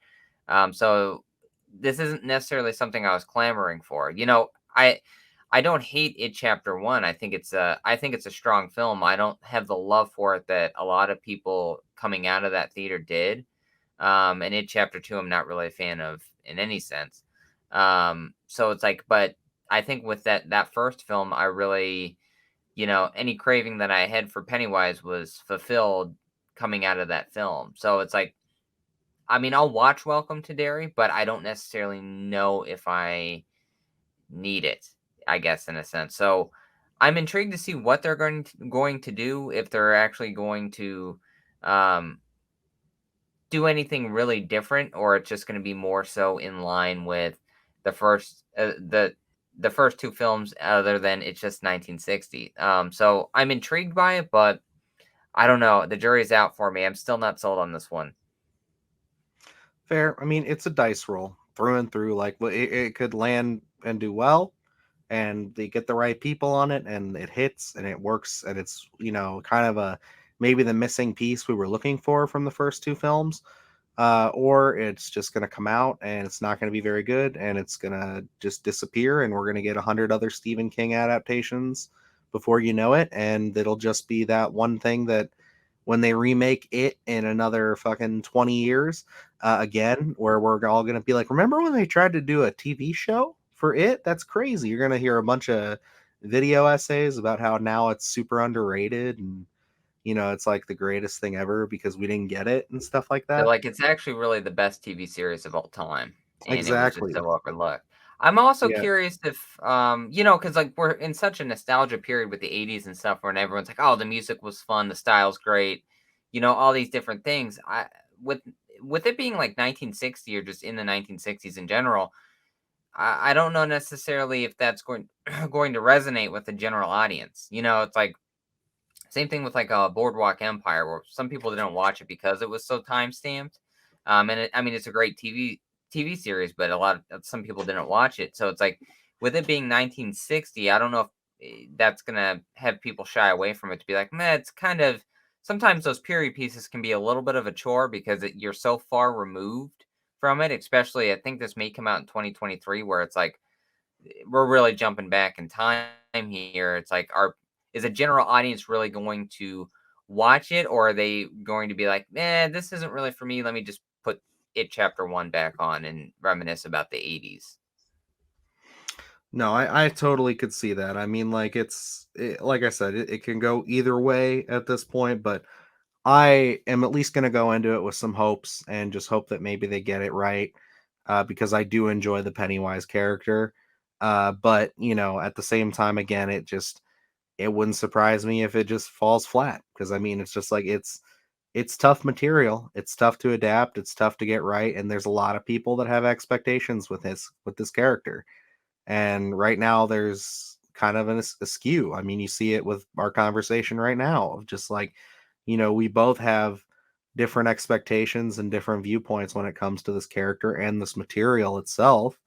So this isn't necessarily something I was clamoring for. I don't hate it chapter 1. I think it's a strong film. I don't have the love for it that a lot of people coming out of that theater did. And it chapter 2 I'm not really a fan of in any sense. So it's like, but I think with that first film I really, any craving that I had for Pennywise was fulfilled coming out of that film. So it's like, I mean, I'll watch Welcome to Derry, but I don't necessarily know if I need it, I guess, in a sense. So I'm intrigued to see what they're going to do, if they're actually going to um, do anything really different, or it's just going to be more so in line with the first the first two films, other than it's just 1960. So I'm intrigued by it, but I don't know. The jury's out for me. I'm still not sold on this one. Fair. I mean, it's a dice roll through and through. Like, it could land and do well, and they get the right people on it, and it hits and it works, and it's kind of a maybe the missing piece we were looking for from the first two films. Or it's just going to come out and it's not going to be very good, and it's going to just disappear, and we're going to get 100 other Stephen King adaptations before you know it, and it'll just be that one thing that when they remake it in another fucking 20 years, again, where we're all going to be like, remember when they tried to do a TV show for it? That's crazy. You're going to hear a bunch of video essays about how now it's super underrated, and it's like the greatest thing ever because we didn't get it and stuff like They're that. like, it's actually really the best TV series of all time, and it was just Exactly. so overlooked. I'm also Yeah. curious if, because like we're in such a nostalgia period with the '80s and stuff, when everyone's like, "Oh, the music was fun, the style's great," all these different things. With with it being like 1960 or just in the 1960s in general, I don't know necessarily if that's going going to resonate with the general audience. It's like same thing with like a Boardwalk Empire, where some people didn't watch it because it was so time stamped. And I mean, it's a great TV series, but some people didn't watch it. So it's like with it being 1960, I don't know that's gonna have people shy away from it to be like, meh, it's kind of sometimes those period pieces can be a little bit of a chore because you're so far removed from it. Especially, I think this may come out in 2023, where it's like we're really jumping back in time here. It's like, is a general audience really going to watch it, or are they going to be like, this isn't really for me. Let me just put it chapter one back on and reminisce about the 80s. No, I totally could see that. I mean, like like I said, it can go either way at this point, but I am at least going to go into it with some hopes and just hope that maybe they get it right, because I do enjoy the Pennywise character. But at the same time, again, it wouldn't surprise me if it just falls flat, because I mean, it's just like it's tough material. It's tough to adapt. It's tough to get right, and there's a lot of people that have expectations with this character. And right now, there's kind of a skew. I mean, you see it with our conversation right now of just like, we both have different expectations and different viewpoints when it comes to this character and this material itself.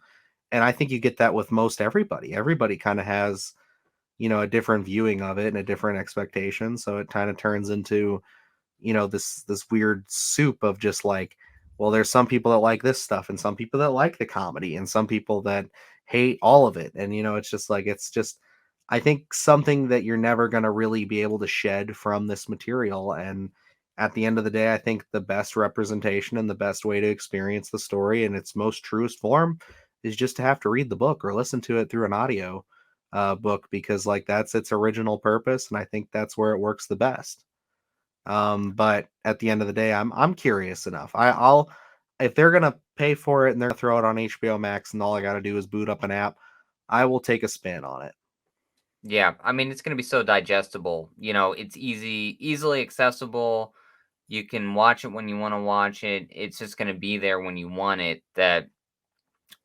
And I think you get that with most everybody. Everybody kind of has, a different viewing of it and a different expectation. So it kind of turns into, this weird soup of just like, well, there's some people that like this stuff and some people that like the comedy and some people that hate all of it. And it's just like, it's just, I think, something that you're never going to really be able to shed from this material. And at the end of the day, I think the best representation and the best way to experience the story in its most truest form is just to have to read the book or listen to it through an audio book, because like that's its original purpose, and I think that's where it works the best. But at the end of the day, I'm curious enough. I'll If they're gonna pay for it and they're gonna throw it on HBO Max and all I gotta do is boot up an app, I will take a spin on it. Yeah, I mean, it's gonna be so digestible. It's easily accessible. You can watch it when you want to watch it. It's just gonna be there when you want it. That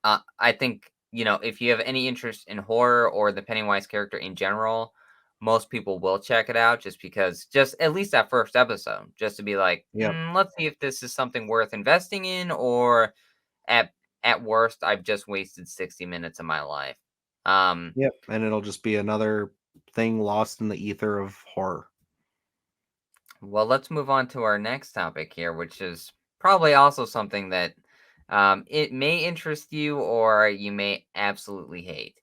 I think, if you have any interest in horror or the Pennywise character in general, most people will check it out just because, just at least that first episode, just to be like, Yep. let's see if this is something worth investing in, or at at worst, I've just wasted 60 minutes of my life. Um, Yep. And it'll just be another thing lost in the ether of horror. Well, let's move on to our next topic here, which is probably also something that it may interest you or you may absolutely hate.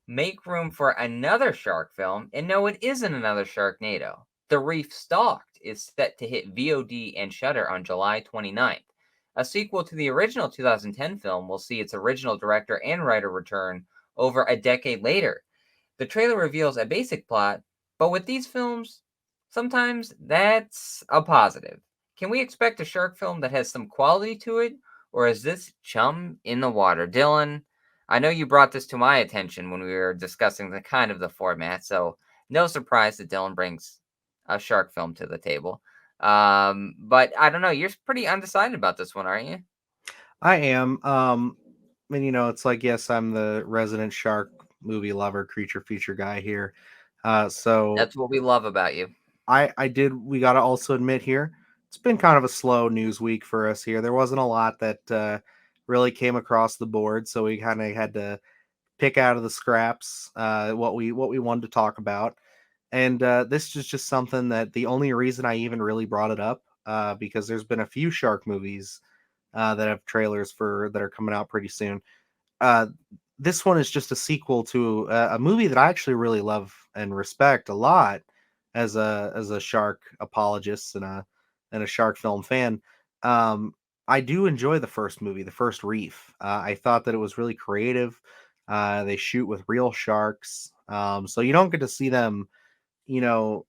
Make room for another shark film, and no, it isn't another Sharknado. The Reef Stalked is set to hit VOD and Shudder on July 29th. A sequel to the original 2010 film will see its original director and writer return over a decade later. The trailer reveals a basic plot, but with these films, sometimes that's a positive. Can we expect a shark film that has some quality to it, or is this chum in the water? Dylan, I know you brought this to my attention when we were discussing the format, so no surprise that Dylan brings a shark film to the table. But I don't know, you're pretty undecided about this one, aren't you? I am. And it's like, yes, I'm the resident shark movie lover, creature feature guy here. So That's what we love about you. we got to also admit here, it's been kind of a slow news week for us here. There wasn't a lot that really came across the board, so we kind of had to pick out of the scraps what we wanted to talk about. And this is just something that the only reason I even really brought it up, because there's been a few shark movies that have trailers for that are coming out pretty soon. Uh, this one is just a sequel to a movie that I actually really love and respect a lot as a shark apologist and a shark film fan. Um, I do enjoy the first movie, the first Reef. I thought that it was really creative. They shoot with real sharks, so you don't get to see them, you know,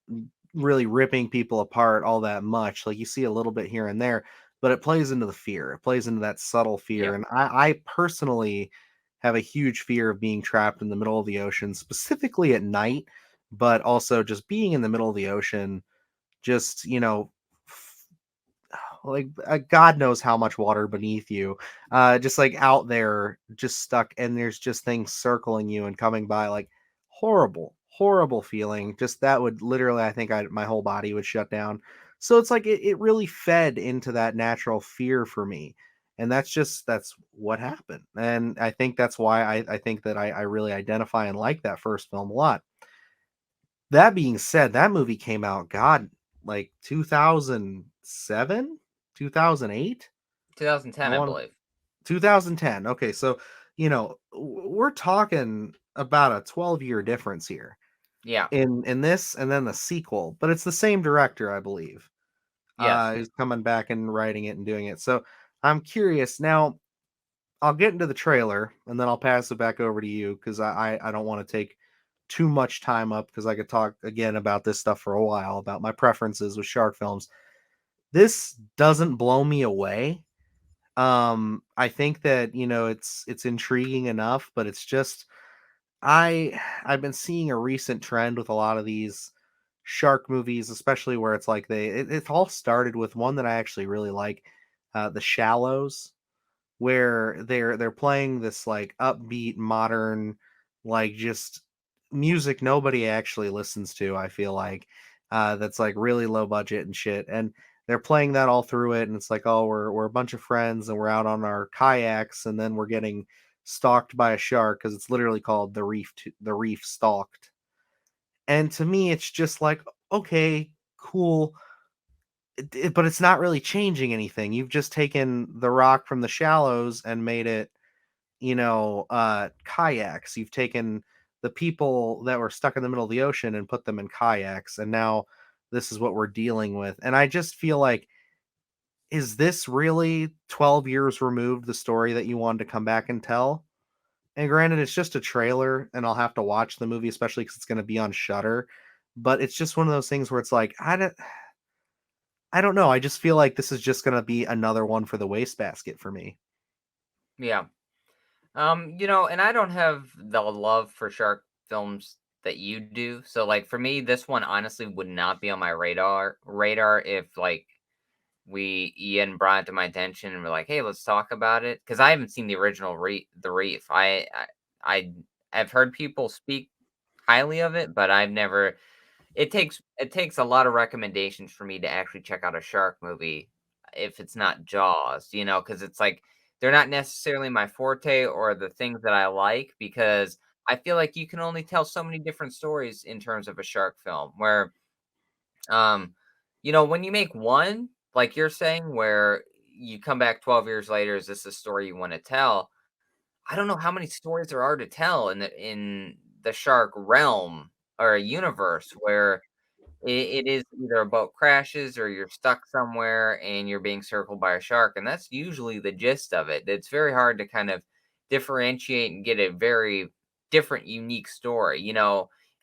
really ripping people apart all that much. Like you see a little bit here and there, but it plays into the fear. It plays into that subtle fear. Yeah. And I personally have a huge fear of being trapped in the middle of the ocean, specifically at night, but also just being in the middle of the ocean, just, like God knows how much water beneath you, just like out there, just stuck, and there's just things circling you and coming by, like horrible feeling. Just that would literally, I think my whole body would shut down. So it's like it really fed into that natural fear for me. And that's what happened. And I think that's why I think that I really identify and like that first film a lot. That being said, that movie came out, God, like 2007, 2008. I 2010, I want believe. 2010. Okay, so we're talking about a 12-year difference here Yeah. in this and then the sequel, but it's the same director, I believe. Yes. Who's coming back and writing it and doing it. So I'm curious now. I'll get into the trailer and then I'll pass it back over to you because I don't want to take too much time up because I could talk again about this stuff for a while about my preferences with shark films. This doesn't blow me away. I think that it's intriguing enough, but it's just I've been seeing a recent trend with a lot of these shark movies, especially where it's like it all started with one that I actually really like, The Shallows, where they're playing this like upbeat modern, like just music nobody actually listens to, I feel like, that's like really low budget and shit, and they're playing that all through it, and it's like, oh, we're a bunch of friends and we're out on our kayaks and then we're getting stalked by a shark because it's literally called the reef stalked. And to me it's just like, okay, cool. But it's not really changing anything. You've just taken the rock from the shallows and made it, kayaks. You've taken the people that were stuck in the middle of the ocean and put them in kayaks, and now this is what we're dealing with. And I just feel like, is this really 12 years removed the story that you wanted to come back and tell? And granted, it's just a trailer, and I'll have to watch the movie, especially because it's going to be on Shutter. But it's just one of those things where it's like, I don't know. I just feel like this is just going to be another one for the wastebasket for me. Yeah. And I don't have the love for shark films that you do. So like for me, this one honestly would not be on my radar if like Ian brought it to my attention and we're like, hey, let's talk about it. Because I haven't seen the original The Reef. I I've heard people speak highly of it, but I've never it takes a lot of recommendations for me to actually check out a shark movie if it's not Jaws, because it's like they're not necessarily my forte or the things that I like because I feel like you can only tell so many different stories in terms of a shark film where um when you make one, like you're saying, where you come back 12 years later, is this a story you want to tell? I don't know how many stories there are to tell in the shark realm or a universe where it is either a boat crashes or you're stuck somewhere and you're being circled by a shark, and that's usually the gist of it. It's very hard to kind of differentiate and get a very different, unique story.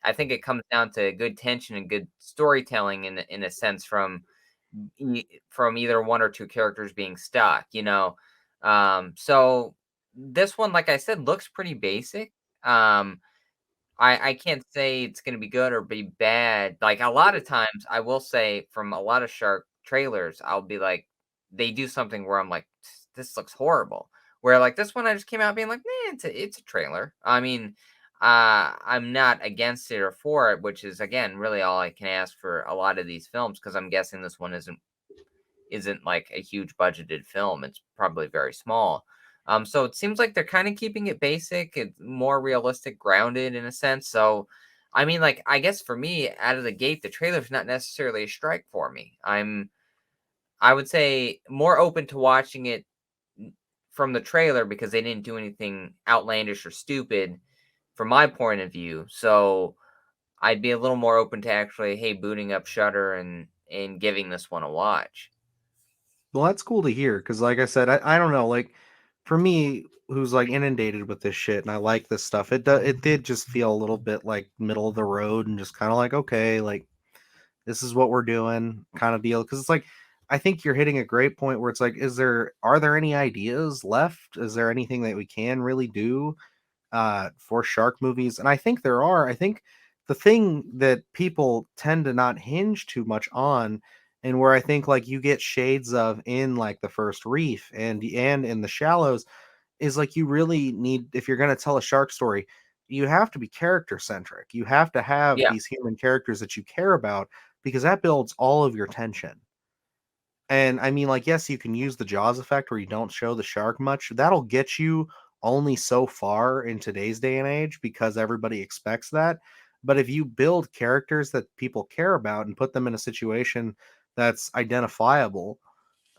I think it comes down to good tension and good storytelling in a sense from either one or two characters being stuck. So this one, like I said, looks pretty basic. I can't say it's gonna be good or be bad. Like, a lot of times, I will say from a lot of shark trailers, I'll be like they do something where I'm like, "This looks horrible." Where, like, this one I just came out being like, "Nah, it's a trailer." I mean, I'm not against it or for it, which is, again, really all I can ask for a lot of these films because 'cause I'm guessing this one isn't like a huge budgeted film. It's probably very small. So it seems like they're kind of keeping it basic, it's more realistic, grounded in a sense. So, I mean, like, I guess for me, out of the gate, the trailer's not necessarily a strike for me. I would say, more open to watching it from the trailer because they didn't do anything outlandish or stupid from my point of view. So I'd be a little more open to actually, hey, booting up Shutter and giving this one a watch. Well, that's cool to hear because, like I said, I don't know, like for me, who's like inundated with this shit, and I like this stuff. It did just feel a little bit like middle of the road and just kind of like, okay, like this is what we're doing, kind of deal. Because it's like, I think you're hitting a great point where it's like, are there any ideas left? Is there anything that we can really do for shark movies? And I think there are. I think the thing that people tend to not hinge too much on, and where I think like you get shades of in like the first Reef and in the Shallows, is like you really need, if you're going to tell a shark story, you have to be character centric. You have to have Yeah. these human characters that you care about because that builds all of your tension. And I mean, like, yes, you can use the Jaws effect where you don't show the shark much. That'll get you only so far in today's day and age because everybody expects that. But if you build characters that people care about and put them in a situation that's identifiable,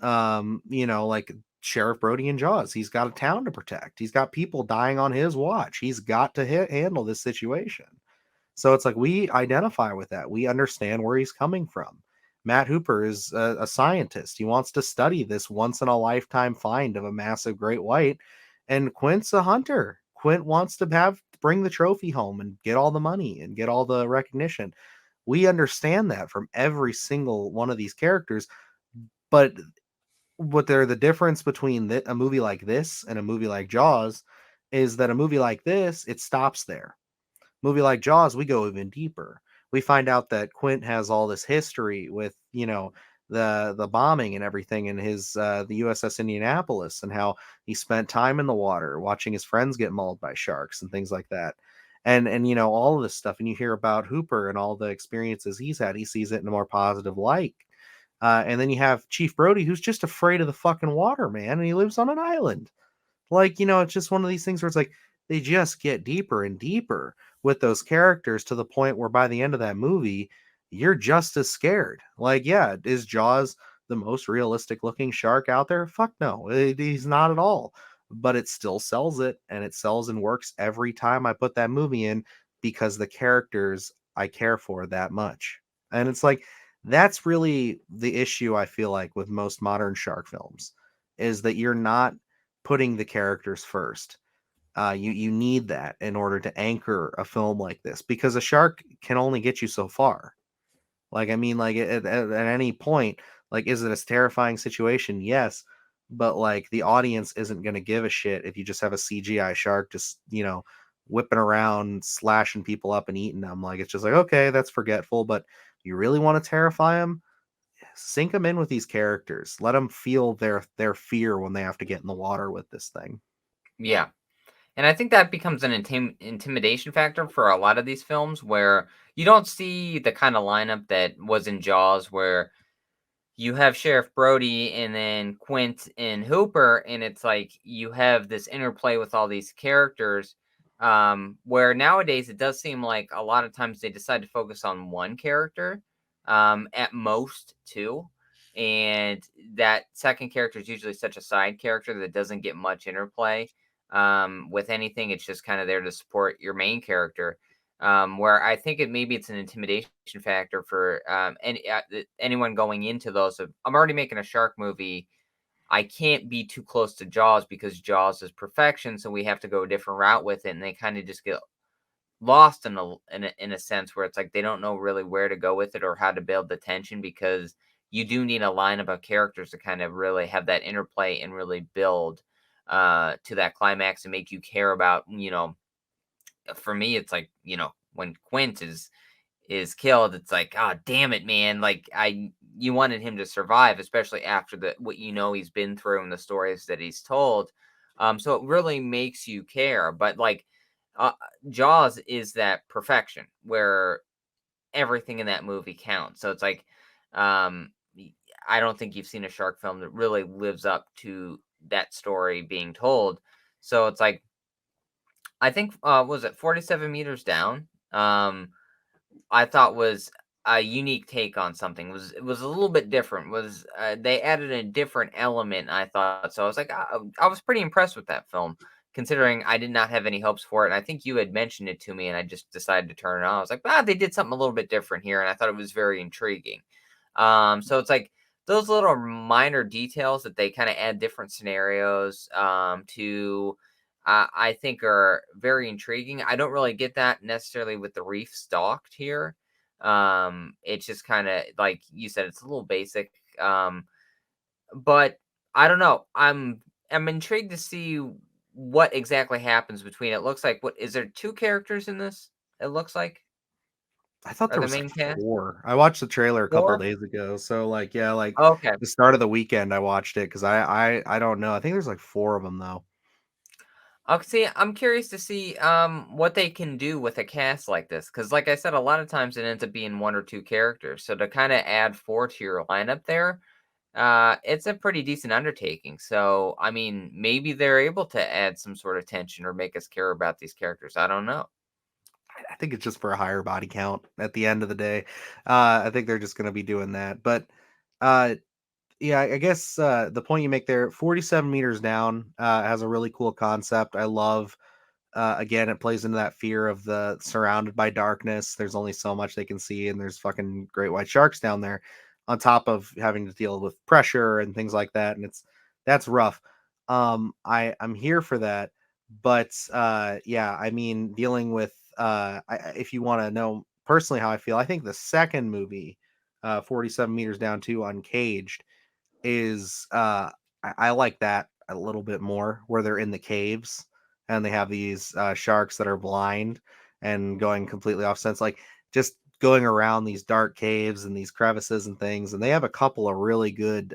like Sheriff Brody in Jaws, he's got a town to protect. He's got people dying on his watch. He's got to handle this situation. So it's like we identify with that. We understand where he's coming from. Matt Hooper is a scientist. He wants to study this once in a lifetime find of a massive great white. And Quint's a hunter. Quint wants to bring the trophy home and get all the money and get all the recognition. We understand that from every single one of these characters. But the difference between a movie like this and a movie like Jaws is that a movie like this, it stops there. Movie like Jaws, we go even deeper. We find out that Quint has all this history with, the bombing and everything in his the USS Indianapolis, and how he spent time in the water watching his friends get mauled by sharks and things like that. And all of this stuff, and you hear about Hooper and all the experiences he's had. He sees it in a more positive light. And then you have Chief Brody, who's just afraid of the fucking water, man, and he lives on an island. Like, it's just one of these things where it's like they just get deeper and deeper with those characters to the point where by the end of that movie, you're just as scared. Like, yeah, is Jaws the most realistic looking shark out there? Fuck no, he's not at all. But it still sells it, and it sells and works every time I put that movie in because the characters I care for that much. And it's like, that's really the issue I feel like with most modern shark films, is that you're not putting the characters first. You need that in order to anchor a film like this, because a shark can only get you so far. Like, I mean, like at any point, like, is it a terrifying situation? Yes, but like the audience isn't going to give a shit if you just have a CGI shark just whipping around, slashing people up and eating them. Like, it's just like, okay, that's forgetful. But you really want to terrify them? Sink them in with these characters. Let them feel their fear when they have to get in the water with this thing. Yeah. And I think that becomes an intimidation factor for a lot of these films where you don't see the kind of lineup that was in Jaws, where you have Sheriff Brody and then Quint and Hooper, and it's like you have this interplay with all these characters. Where nowadays it does seem like a lot of times they decide to focus on one character, at most two, and that second character is usually such a side character that doesn't get much interplay with anything. It's just kind of there to support your main character. Where I think maybe it's an intimidation factor for anyone going into those. I'm already making a shark movie. I can't be too close to Jaws because Jaws is perfection, so we have to go a different route with it, and they kind of just get lost in a sense where it's like they don't know really where to go with it or how to build the tension, because you do need a lineup of characters to kind of really have that interplay and really build to that climax and make you care about, for me it's like, when Quint is killed, it's like, oh damn it, man. Like, you wanted him to survive, especially after the what he's been through and the stories that he's told. So it really makes you care. But like, uh, Jaws is that perfection where everything in that movie counts. So it's like, I don't think you've seen a shark film that really lives up to that story being told. So it's like, I think, was it 47 meters down? I thought was a unique take on something. It was a little bit different. Was They added a different element, I thought. So I was like, I was pretty impressed with that film, considering I did not have any hopes for it. And I think you had mentioned it to me, and I just decided to turn it on. I was like, they did something a little bit different here, and I thought it was very intriguing. So it's like those little minor details that they kind of add different scenarios to. I think are very intriguing. I don't really get that necessarily with the reef stalked here. It's just kind of like you said, it's a little basic. But I don't know. I'm intrigued to see what exactly happens between. It looks like, what is there, two characters in this? It looks like, I thought are there the was main cast four. I watched the trailer a couple four? days ago, so like, yeah, like Okay. the start of the weekend, I watched it because I don't know. I think there's like four of them though. See, I'm curious to see what they can do with a cast like this, because like I said, a lot of times it ends up being one or two characters. So to kind of add four to your lineup there, it's a pretty decent undertaking. So I mean, maybe they're able to add some sort of tension or make us care about these characters. I don't know. I think it's just for a higher body count at the end of the day. I think they're just going to be doing that. But uh, yeah, I guess the point you make there, 47 meters down, has a really cool concept. I love. Again, it plays into that fear of the surrounded by darkness. There's only so much they can see, and there's fucking great white sharks down there, on top of having to deal with pressure and things like that. And that's rough. I'm here for that, but yeah, I mean, dealing with if you want to know personally how I feel, I think the second movie, 47 meters down to Uncaged, is I like that a little bit more, where they're in the caves and they have these sharks that are blind and going completely off sense, like just going around these dark caves and these crevices and things. And they have a couple of really good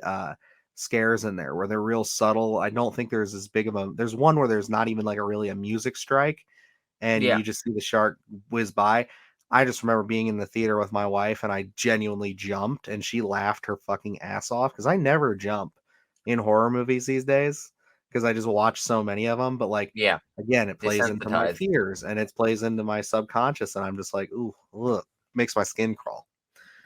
scares in there where they're real subtle. I don't think there's as big of a, there's one where there's not even like a really a music strike, and Yeah. you just see the shark whiz by. I just remember being in the theater with my wife and I genuinely jumped and she laughed her fucking ass off, because I never jump in horror movies these days because I just watch so many of them. But like, Yeah. again, it plays into my Desensitized. fears and it plays into my subconscious, and I'm just like, ooh, look, makes my skin crawl.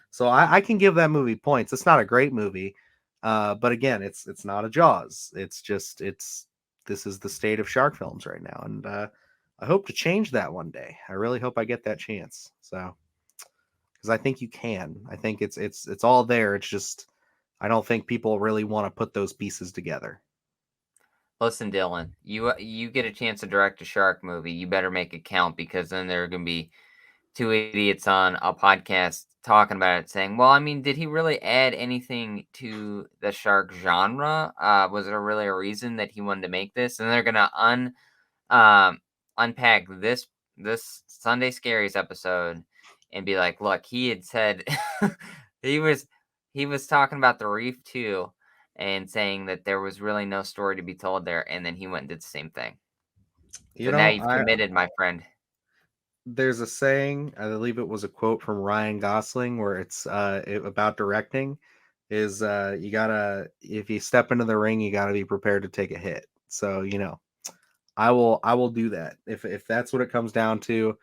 So I can give that movie points. It's not a great movie, but again, it's not a Jaws. It's just it's this is the state of shark films right now, and I hope to change that one day. I really hope I get that chance. So because I think you can. I think it's all there. It's just I don't think people really want to put those pieces together. Listen, Dylan, you get a chance to direct a shark movie, you better make it count, because then there are gonna be two idiots on a podcast talking about it saying, "Well, I mean, did he really add anything to the shark genre? Was there really a reason that he wanted to make this?" And they're gonna um, unpack this Sunday Scaries episode and be like, "Look, he had said he was he was talking about the reef too, and saying that there was really no story to be told there, and then he went and did the same thing. You So now know, you've I committed, my friend." there's a saying, I believe it was a quote from Ryan Gosling, where it's about directing, is you gotta, if you step into the ring, you gotta be prepared to take a hit. So I will do that if that's what it comes down to.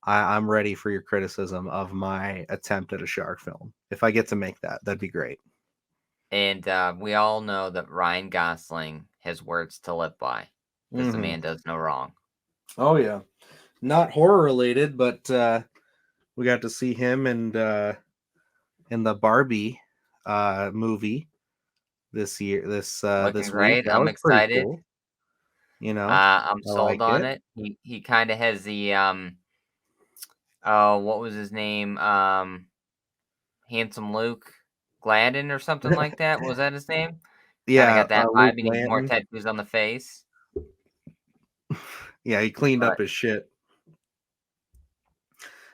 I'm ready for your criticism of my attempt at a shark film. If I get to make that, that'd be great. And we all know that Ryan Gosling has words to live by, because the Hmm. man does no wrong. Oh yeah, not horror related, but we got to see him and in the Barbie movie this year, Looking this week. great. That I'm was pretty excited. cool. You know, I'm I sold like on it. it. He kind of has the what was his name? Handsome Luke Gladden or something like that. Was that his name? Kinda Yeah, got that Luke vibe. He needs more Blanton. tattoos on the face, Yeah, he cleaned up but his shit.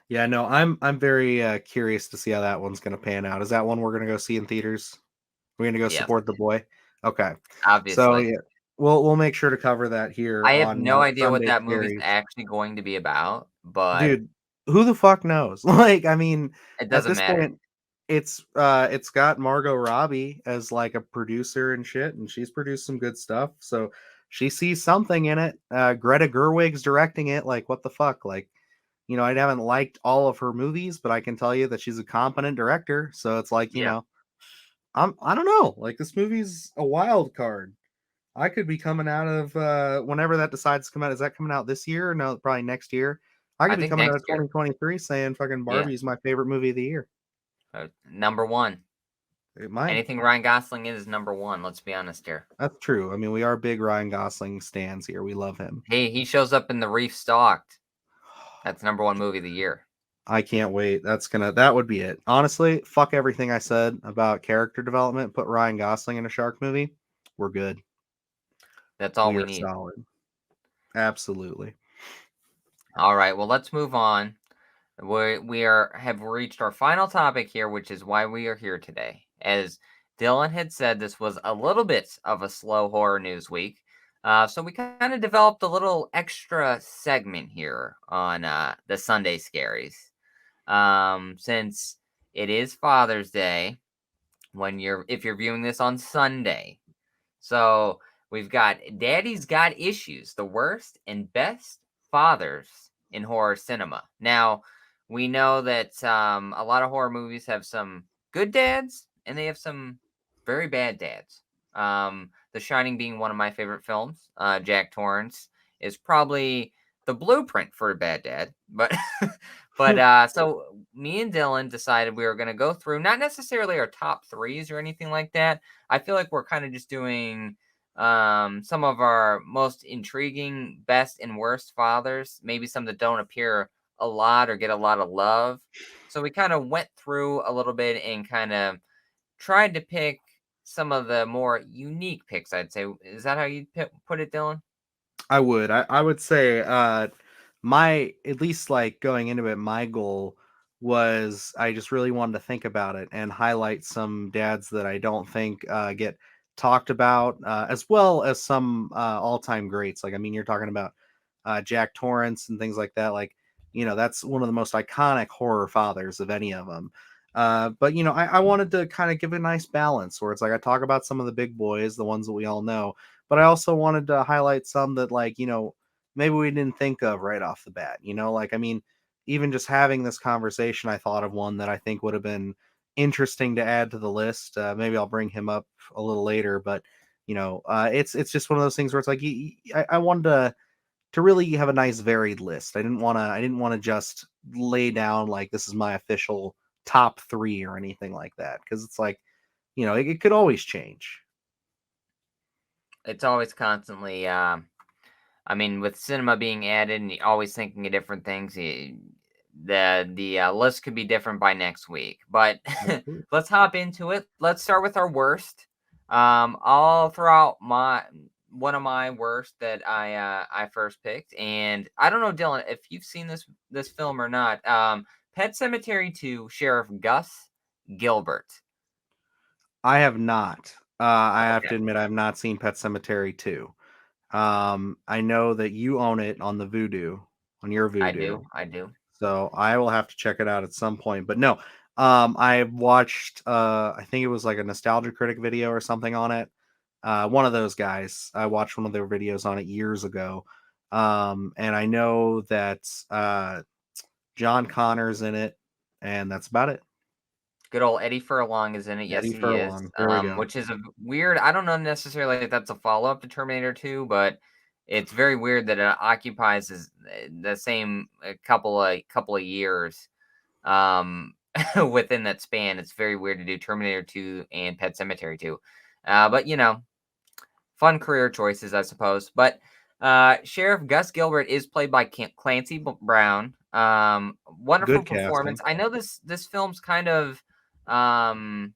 Yeah, no, I'm very curious to see how that one's gonna pan out. Is that one we're gonna go see in theaters? We're gonna go yes, support the boy. Okay, so obviously. yeah, we'll make sure to cover that here I have on no idea what Sunday that movie's Scaries. actually going to be about, but Dude, who the fuck knows? Like, I mean, it at doesn't this matter. point, it's got Margot Robbie as like a producer and shit, and she's produced some good stuff. So she sees something in it. Greta Gerwig's directing it. Like, what the fuck? Like, I haven't liked all of her movies, but I can tell you that she's a competent director. So it's like, Yeah, I don't know. Like, this movie's a wild card. I could be coming out of whenever that decides to come out. Is that coming out this year? Or no, probably next year. I I could be think coming out next of year. 2023 saying fucking Yeah, Barbie's my favorite movie of the year. number 1. It might. Anything Ryan Gosling is number 1, let's be honest here. That's true. I mean, we are big Ryan Gosling stans here. We love him. Hey, he shows up in The Reef Stalked. That's number 1 movie of the year. I can't wait. That would be it. Honestly, fuck everything I said about character development. Put Ryan Gosling in a shark movie. We're good. That's all We we are need. solid. Absolutely. All right, well, let's move on. We have reached our final topic here, which is why we are here today. As Dylan had said, this was a little bit of a slow horror news week. So we kind of developed a little extra segment here on the Sunday Scaries. Since it is Father's Day, if you're viewing this on Sunday. So we've got Daddy's Got Issues, the worst and best fathers in horror cinema. Now, we know that a lot of horror movies have some good dads and they have some very bad dads. The Shining being one of my favorite films. Jack Torrance is probably the blueprint for a bad dad. But so me and Dylan decided we were going to go through not necessarily our top threes or anything like that. I feel like we're kind of just doing some of our most intriguing, best and worst fathers, maybe some that don't appear a lot or get a lot of love. So we kind of went through a little bit and kind of tried to pick some of the more unique picks, I'd say. Is that how you put it, Dylan? I would. I would say my at least like going into it, my goal was I just really wanted to think about it and highlight some dads that I don't think get talked about, as well as some all-time greats. Like I mean, you're talking about Jack Torrance and things like that. Like that's one of the most iconic horror fathers of any of them. But I wanted to kind of give a nice balance where it's like I talk about some of the big boys, the ones that we all know, but I also wanted to highlight some that like maybe we didn't think of right off the bat. Like I mean, even just having this conversation, I thought of one that I think would have been interesting to add to the list. Maybe I'll bring him up a little later, but it's just one of those things where it's like I wanted to really have a nice varied list. I didn't want to just lay down like this is my official top 3 or anything like that, because it's like it could always change. It's always constantly, I mean, with cinema being added and you're always thinking of different things, the list could be different by next week. But Absolutely. let's hop into it. Let's start with our worst. I'll throw out my one of my worst that I first picked, and I don't know, Dylan, if you've seen this film or not. Pet Cemetery 2, Sheriff Gus Gilbert. I have not. I have to Okay, admit I have not seen Pet Cemetery 2. I know that you own it on the Voodoo, on your I Voodoo. do, I do. So I will have to check it out at some point. But no, I watched I think it was like a Nostalgia Critic video or something on it. One of those guys. I watched one of their videos on it years ago. And I know that John Connor's in it, and that's about it. Good old Eddie Furlong is in it. Yes, Eddie he is. Furlong. There we go. Which is a weird. I don't know necessarily if that's a follow up to Terminator 2, but it's very weird that it occupies the same couple of years within that span. It's very weird to do Terminator 2 and Pet Cemetery 2. But fun career choices, I suppose. But Sheriff Gus Gilbert is played by Clancy Brown. Wonderful Good performance. casting. I know this film's kind of um,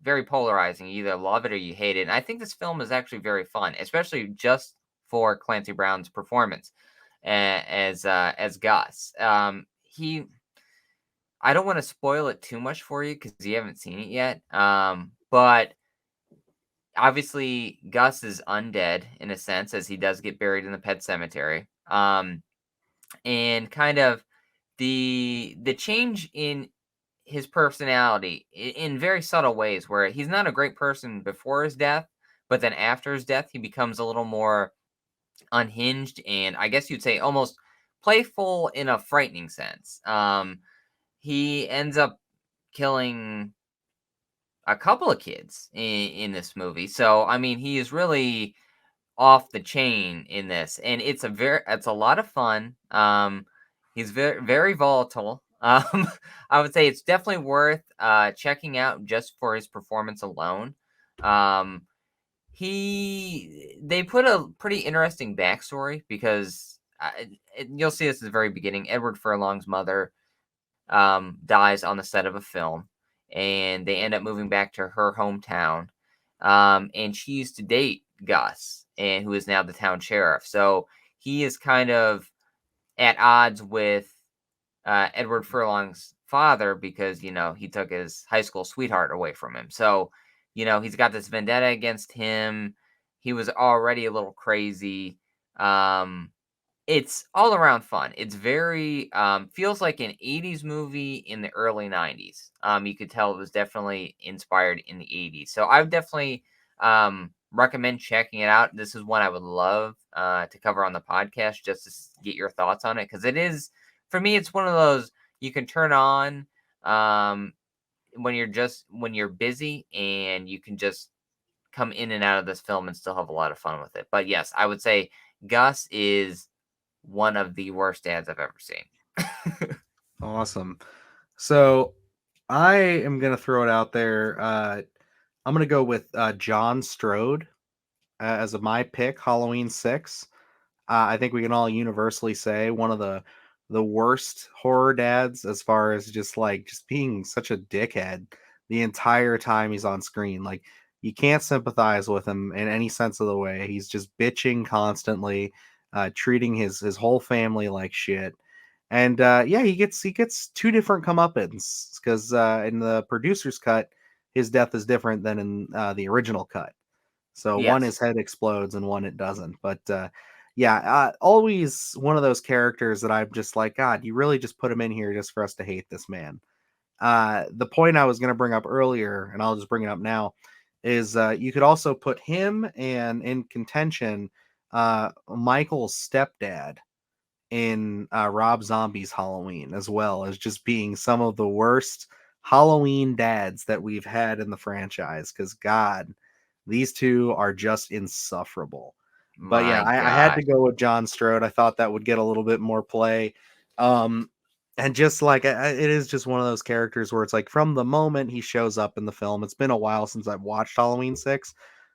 very polarizing. You either love it or you hate it. And I think this film is actually very fun, especially just for Clancy Brown's performance as Gus. I don't want to spoil it too much for you because you haven't seen it yet. But obviously Gus is undead in a sense, as he does get buried in the pet cemetery. And kind of the change in his personality in very subtle ways, where he's not a great person before his death, but then after his death he becomes a little more unhinged, and I guess you'd say almost playful in a frightening sense. He ends up killing a couple of kids in this movie, so I mean he is really off the chain in this, and it's a lot of fun. He's very volatile. I would say it's definitely worth checking out just for his performance alone. Um, they put a pretty interesting backstory because you'll see this at the very beginning. Edward Furlong's mother dies on the set of a film, and they end up moving back to her hometown. And she used to date Gus, and who is now the town sheriff. So he is kind of at odds with Edward Furlong's father because he took his high school sweetheart away from him. So he's got this vendetta against him. He was already a little crazy. It's all around fun. It's very feels like an 80s movie in the early 90s. You could tell it was definitely inspired in the 80s. So I would definitely recommend checking it out. This is one I would love to cover on the podcast just to get your thoughts on it, because it is, for me, it's one of those you can turn on um, when you're busy, and you can just come in and out of this film and still have a lot of fun with it. But yes, I would say Gus is one of the worst dads I've ever seen. Awesome. So I am gonna throw it out there. I'm gonna go with John Strode as my pick. Halloween 6. I think we can all universally say one of the worst horror dads, as far as just being such a dickhead the entire time he's on screen. Like, you can't sympathize with him in any sense of the way. He's just bitching constantly, treating his whole family like shit. And yeah, he gets two different comeuppance, because in the producer's cut, his death is different than in the original cut. So one, Yes. his head explodes, and one it doesn't. But yeah, always one of those characters that I'm just like, God, you really just put him in here just for us to hate this man. The point I was going to bring up earlier, and I'll just bring it up now, is you could also put him and in contention Michael's stepdad in Rob Zombie's Halloween, as well as just being some of the worst Halloween dads that we've had in the franchise. Because God, these two are just insufferable. But yeah, My I had to gosh. go with John Strode. I thought that would get a little bit more play. Um, and just like it is just one of those characters where it's like, from the moment he shows up in the film, it's been a while since I've watched Halloween 6,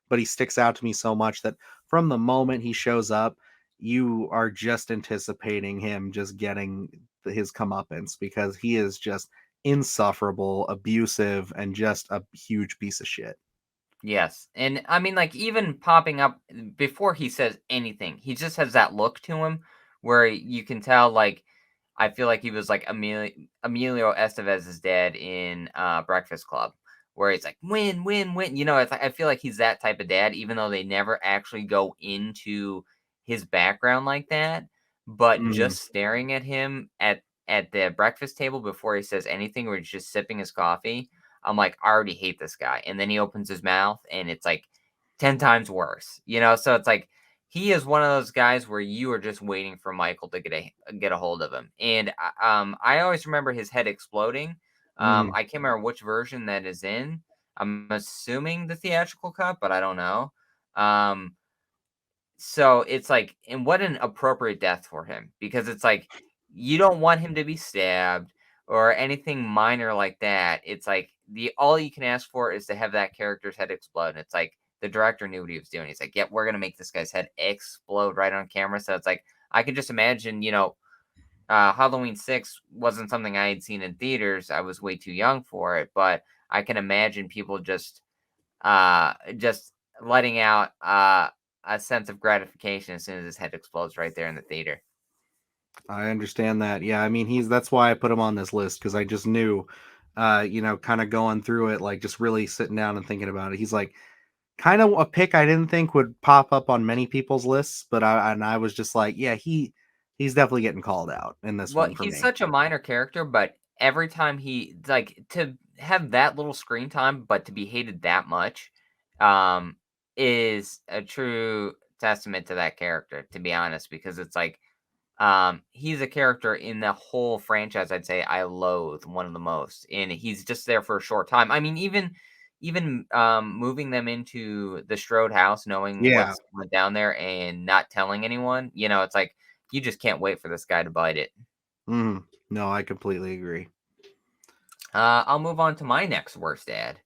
but he sticks out to me so much that from the moment he shows up, you are just anticipating him just getting his comeuppance, because he is just insufferable, abusive, and just a huge piece of shit. Yes. And I mean, like, even popping up before he says anything, he just has that look to him where you can tell, like, I feel like he was like Emilio Estevez's dad in Breakfast Club, where he's like, win, win, win. It's like, I feel like he's that type of dad, even though they never actually go into his background like that. But Mhm. just staring at him at the breakfast table before he says anything, or he's just sipping his coffee, I'm like, I already hate this guy. And then he opens his mouth and it's like 10 times worse, So it's like he is one of those guys where you are just waiting for Michael to get a hold of him. And I always remember his head exploding. Mhm. I can't remember which version that is in. I'm assuming the theatrical cut, but I don't know. Um, so it's like, and what an appropriate death for him, because it's like you don't want him to be stabbed or anything minor like that. It's like the all you can ask for is to have that character's head explode. And it's like the director knew what he was doing. He's like, "Yep, we're gonna make this guy's head explode right on camera." So it's like I could just imagine, Halloween 6 wasn't something I had seen in theaters. I was way too young for it, but I can imagine people just letting out a sense of gratification as soon as his head explodes right there in the theater. I understand that. Yeah, I mean, that's why I put him on this list, because I just knew, kind of going through it, like just really sitting down and thinking about it. He's like kind of a pick I didn't think would pop up on many people's lists, but I was just like, yeah, he's definitely getting called out in this Well, one for he's me. such a minor character, but every time he like to have that little screen time, but to be hated that much, um, is a true testament to that character, to be honest, because it's like he's a character in the whole franchise I'd say I loathe one of the most, and he's just there for a short time. I mean, even moving them into the Strode house, knowing Yeah. what's went down there and not telling anyone, it's like you just can't wait for this guy to bite it. No, I completely agree. I'll move on to my next worst ad,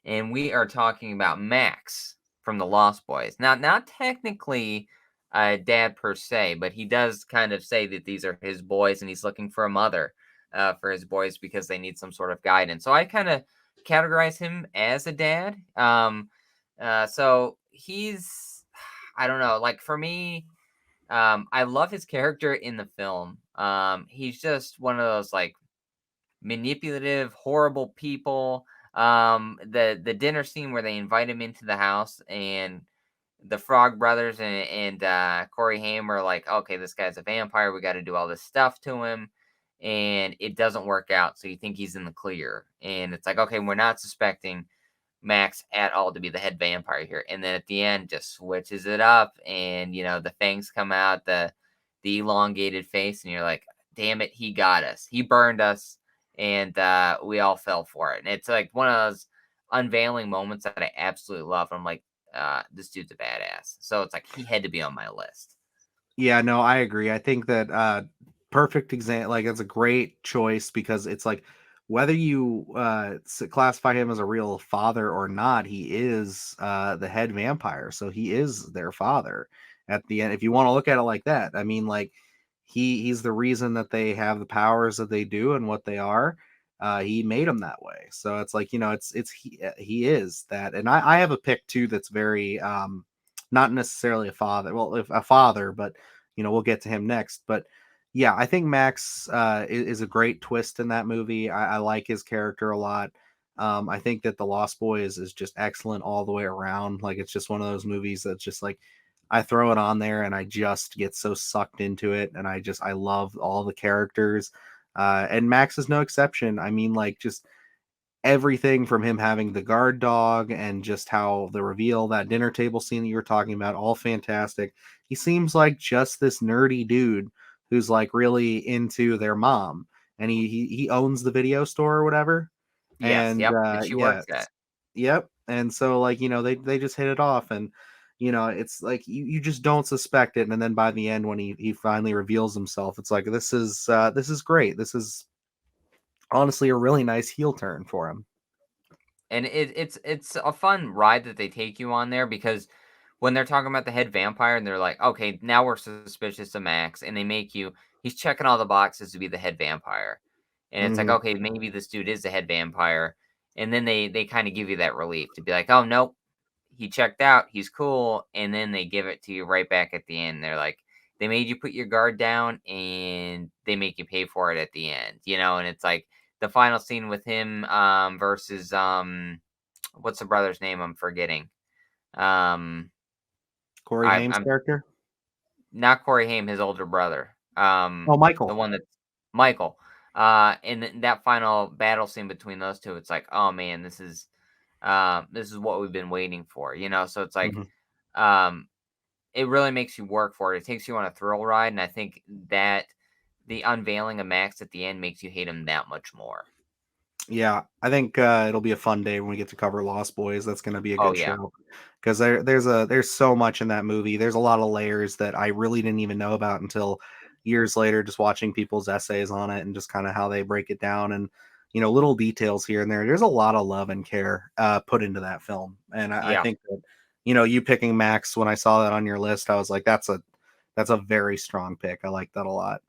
and we are talking about Max from the Lost Boys. Now, not technically a dad per se, but he does kind of say that these are his boys, and he's looking for a mother for his boys because they need some sort of guidance. So I kind of categorize him as a dad. So he's, I don't know, like for me, I love his character in the film. He's just one of those like manipulative, horrible people. The dinner scene where they invite him into the house, and the Frog Brothers and Corey Haim are like, okay, this guy's a vampire. We got to do all this stuff to him, and it doesn't work out. So you think he's in the clear, and it's like, okay, we're not suspecting, Max at all to be the head vampire here. And then at the end, just switches it up, and the fangs come out, the elongated face, and you're like, damn it, he got us. He burned us, and we all fell for it. And it's like one of those unveiling moments that I absolutely love. I'm like, this dude's a badass. So it's like he had to be on my list. Yeah, no, I agree. I think that perfect example, like that's a great choice because it's like whether you classify him as a real father or not, he is the head vampire, so he is their father at the end. If you want to look at it like that, I mean, like he's the reason that they have the powers that they do and what they are. He made them that way, so it's like it's he is that, and I have a pick too that's very not necessarily a father. Well, if a father, but we'll get to him next. But yeah, I think Max is a great twist in that movie. I like his character a lot. I think that The Lost Boys is just excellent all the way around. Like it's just one of those movies that's just like I throw it on there and I just get so sucked into it, and I love all the characters. And Max is no exception. I mean, like just everything from him having the guard dog and just how the reveal, that dinner table scene that you were talking about, all fantastic. He seems like just this nerdy dude who's like really into their mom, and he owns the video store or whatever. Yes, And yep, that she yeah, works at. yep. And so like they just hit it off, and it's like you just don't suspect it, and then by the end when he finally reveals himself, it's like this is great. This is honestly a really nice heel turn for him. And it's a fun ride that they take you on there, because when they're talking about the head vampire and they're like, okay, now we're suspicious of Max, and they make he's checking all the boxes to be the head vampire. And it's like, Hmm. okay, maybe this dude is the head vampire. And then they kind of give you that relief to be like, oh nope, he checked out, he's cool. And then they give it to you right back at the end. They're like, they made you put your guard down, and they make you pay for it at the end. And it's like the final scene with him versus what's the brother's name? I'm forgetting. Um Corey Haim's I'm character. not Corey Haim, his older brother. Oh, The Michael. one that's Michael. And that final battle scene between those two, it's like, oh man, this is what we've been waiting for. So it's like, Mhm. um, it really makes you work for it. It takes you on a thrill ride, and I think that the unveiling of Max at the end makes you hate him that much more. Yeah, I think it'll be a fun day when we get to cover Lost Boys. That's going to be a Oh good yeah, show because there's so much in that movie. There's a lot of layers that I really didn't even know about until years later, just watching people's essays on it and just kind of how they break it down, and little details here and there. There's a lot of love and care put into that film, and I yeah. think that you picking Max when I saw that on your list, I was like, that's a very strong pick. I like that a lot.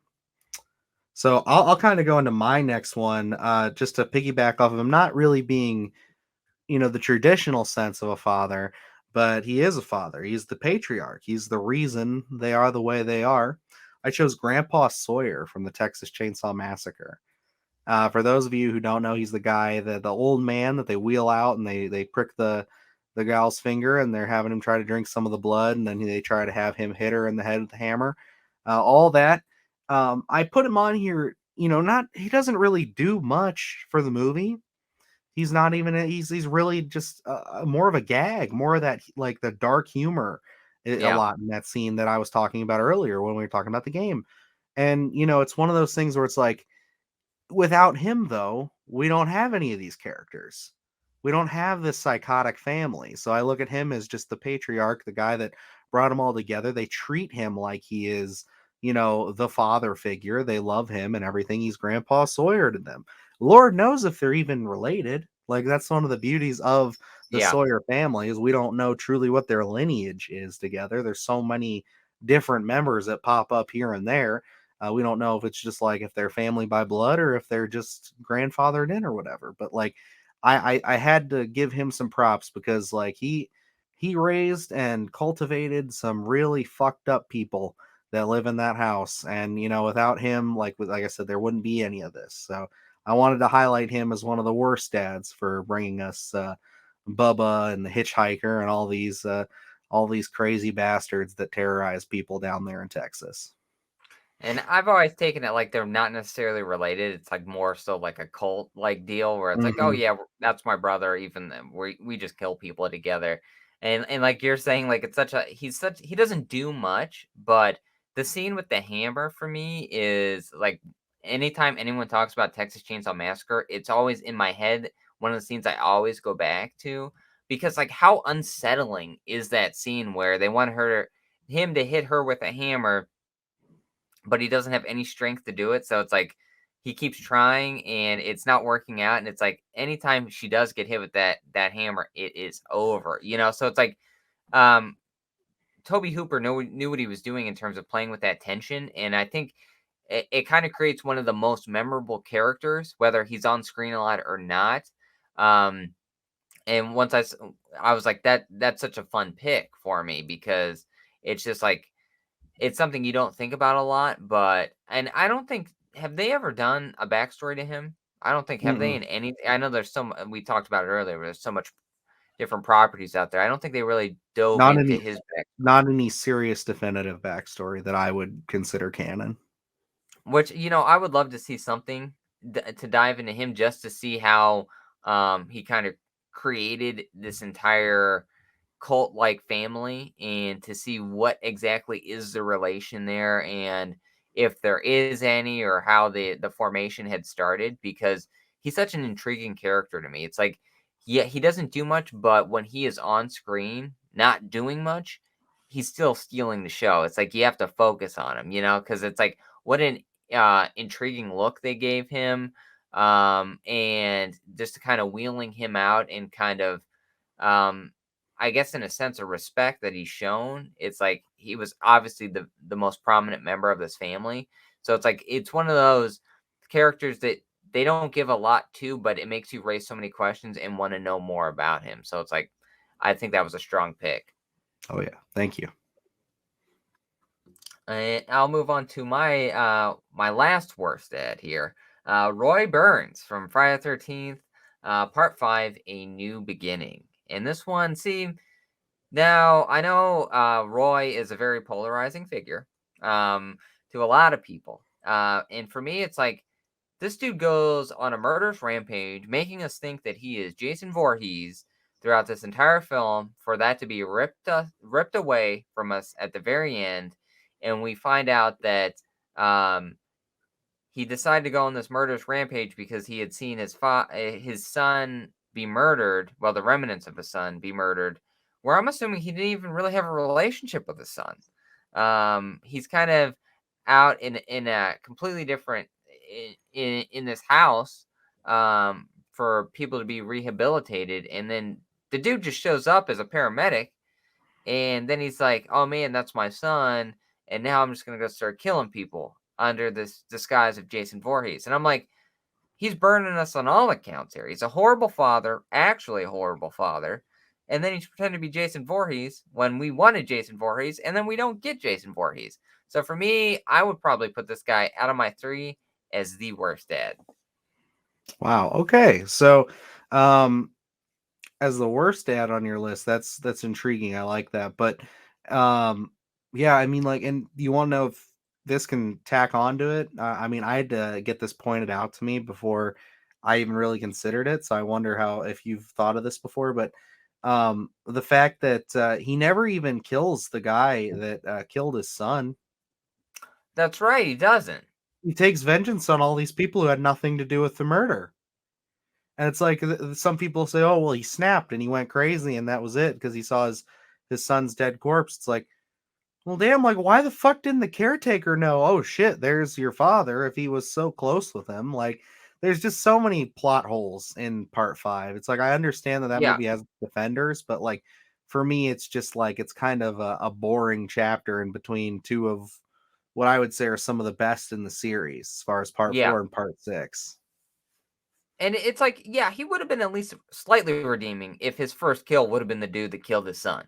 So I'll kind of go into my next one, just to piggyback off of him not really being, the traditional sense of a father, but he is a father. He's the patriarch. He's the reason they are the way they are. I chose Grandpa Sawyer from the Texas Chainsaw Massacre. For those of you who don't know, he's the guy, the old man that they wheel out and they prick the gal's finger, and they're having him try to drink some of the blood, and then they try to have him hit her in the head with the hammer. All that. I put him on here. Not he doesn't really do much for the movie. He's not even he's really just more of a gag, more of that like the dark humor a Yeah. lot in that scene that I was talking about earlier when we were talking about the game. And it's one of those things where it's like without him, though, we don't have any of these characters. We don't have this psychotic family. So I look at him as just the patriarch, the guy that brought them all together. They treat him like he is, the father figure. They love him and everything. He's Grandpa Sawyer to them. Lord knows if they're even related. Like that's one of the beauties of the Yeah. Sawyer family is we don't know truly what their lineage is together. There's so many different members that pop up here and there. We don't know if it's just like if they're family by blood or if they're just grandfathered in or whatever. But like, I had to give him some props because like he raised and cultivated some really fucked up people that live in that house, and without him, like I said, there wouldn't be any of this. So I wanted to highlight him as one of the worst dads for bringing us Bubba and the hitchhiker and all these crazy bastards that terrorize people down there in Texas. And I've always taken it like they're not necessarily related. It's like more so like a cult like deal where it's like, oh Mhm. yeah, that's my brother. Even then, we just kill people together. And like you're saying, like it's he doesn't do much, but the scene with the hammer for me is like anytime anyone talks about Texas Chainsaw Massacre, it's always in my head. One of the scenes I always go back to because like how unsettling is that scene where they want him to hit her with a hammer but he doesn't have any strength to do it. So it's like he keeps trying and it's not working out. And it's like anytime she does get hit with that hammer, it is over. So it's like um Toby Hooper knew what he was doing in terms of playing with that tension. And I think it kind of creates one of the most memorable characters, whether he's on screen a lot or not. Um and once I was like that's such a fun pick for me because it's just like it's something you don't think about a lot, but and I don't think have they ever done a backstory to him? I don't think have they Mm-mm. in any I know there's we talked about it earlier, there's so much different properties out there. I don't think they really dove Not into any his backstory, not any serious definitive backstory that I would consider canon. which I would love to see something to dive into him just to see how he kind of created this entire cult like family and to see what exactly is the relation there and if there is any or how the formation had started because he's such an intriguing character to me. It's like yeah, he doesn't do much, but when he is on screen not doing much, he's still stealing the show. It's like you have to focus on him, because it's like what an intriguing look they gave him and just kind of wheeling him out and kind of um, I guess in a sense of respect that he's shown, it's like he was obviously the most prominent member of this family. So it's like it's one of those characters that they don't give a lot to, but it makes you raise so many questions and want to know more about him. So it's like I think that was a strong pick. Oh yeah, thank you. And I'll move on to my last worst ad here. Roy Burns from Friday the 13th, Part 5, A New Beginning. And this one, see, now, I know Roy is a very polarizing figure to a lot of people. And for me, it's like this dude goes on a murderous rampage, making us think that he is Jason Voorhees throughout this entire film, for that to be ripped away from us at the very end. And we find out that um, he decided to go on this murderous rampage because he had seen his son be murdered, well, the remnants of his son be murdered. Where I'm assuming he didn't even really have a relationship with his son. He's kind of out in a completely different in this house for people to be rehabilitated, and then the dude just shows up as a paramedic, and then he's like, "Oh man, that's my son." And now I'm just gonna go start killing people under this disguise of Jason Voorhees. And I'm like, he's burning us on all accounts here. He's a horrible father, actually a horrible father. And then he's pretending to be Jason Voorhees when we wanted Jason Voorhees, and then we don't get Jason Voorhees. So for me, I would probably put this guy out of my three as the worst dad. Wow. Okay. So, um, as the worst dad on your list, that's intriguing. I like that. But, um, yeah, I mean, like, and you want to know if this can tack onto it? I mean, I had to get this pointed out to me before I even really considered it. So I wonder how if you've thought of this before. But, the fact that he never even kills the guy that killed his son. That's right, he doesn't. He takes vengeance on all these people who had nothing to do with the murder. And it's like some people say, "Oh, well, he snapped and he went crazy, and that was it because he saw his son's dead corpse." It's like, well, damn, like why the fuck didn't the caretaker know? Oh shit, there's your father. If he was so close with him, like, there's just so many plot holes in part five. It's like I understand that Yeah, movie has defenders, but like for me, it's just like it's kind of a boring chapter in between two of what I would say are some of the best in the series, as far as part yeah. four and part six. And it's like, yeah, he would have been at least slightly redeeming if his first kill would have been the dude that killed his son.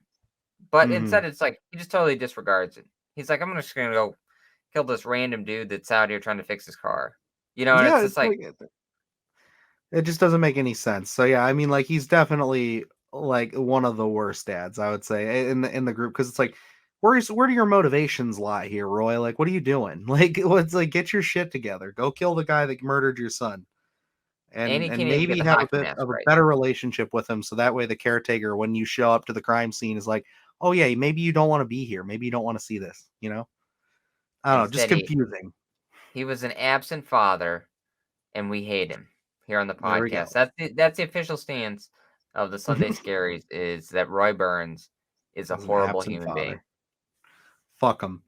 But Hmm. instead, it's like he just totally disregards it. He's like, I'm just gonna go kill this random dude that's out here trying to fix his car. And Yeah, it's just it's like, like it just doesn't make any sense. So yeah, I mean, like he's definitely like one of the worst dads, I would say, in the group because it's like where do your motivations lie here, Roy? Like, what are you doing? Like, what's like, get your shit together. Go kill the guy that murdered your son, And he and can't even get maybe the have a hockey bit mask of a right. better relationship with him, so that way the caretaker, when you show up to the crime scene, is like, oh yeah, maybe you don't want to be here. Maybe you don't want to see this. You know, I don't know, just Instead, confusing. he was an absent father, and we hate him here on the There we podcast. go. That's the official stance of the Sunday Scaries is that Roy Burns is a As an horrible absent human being. father. Fuck them.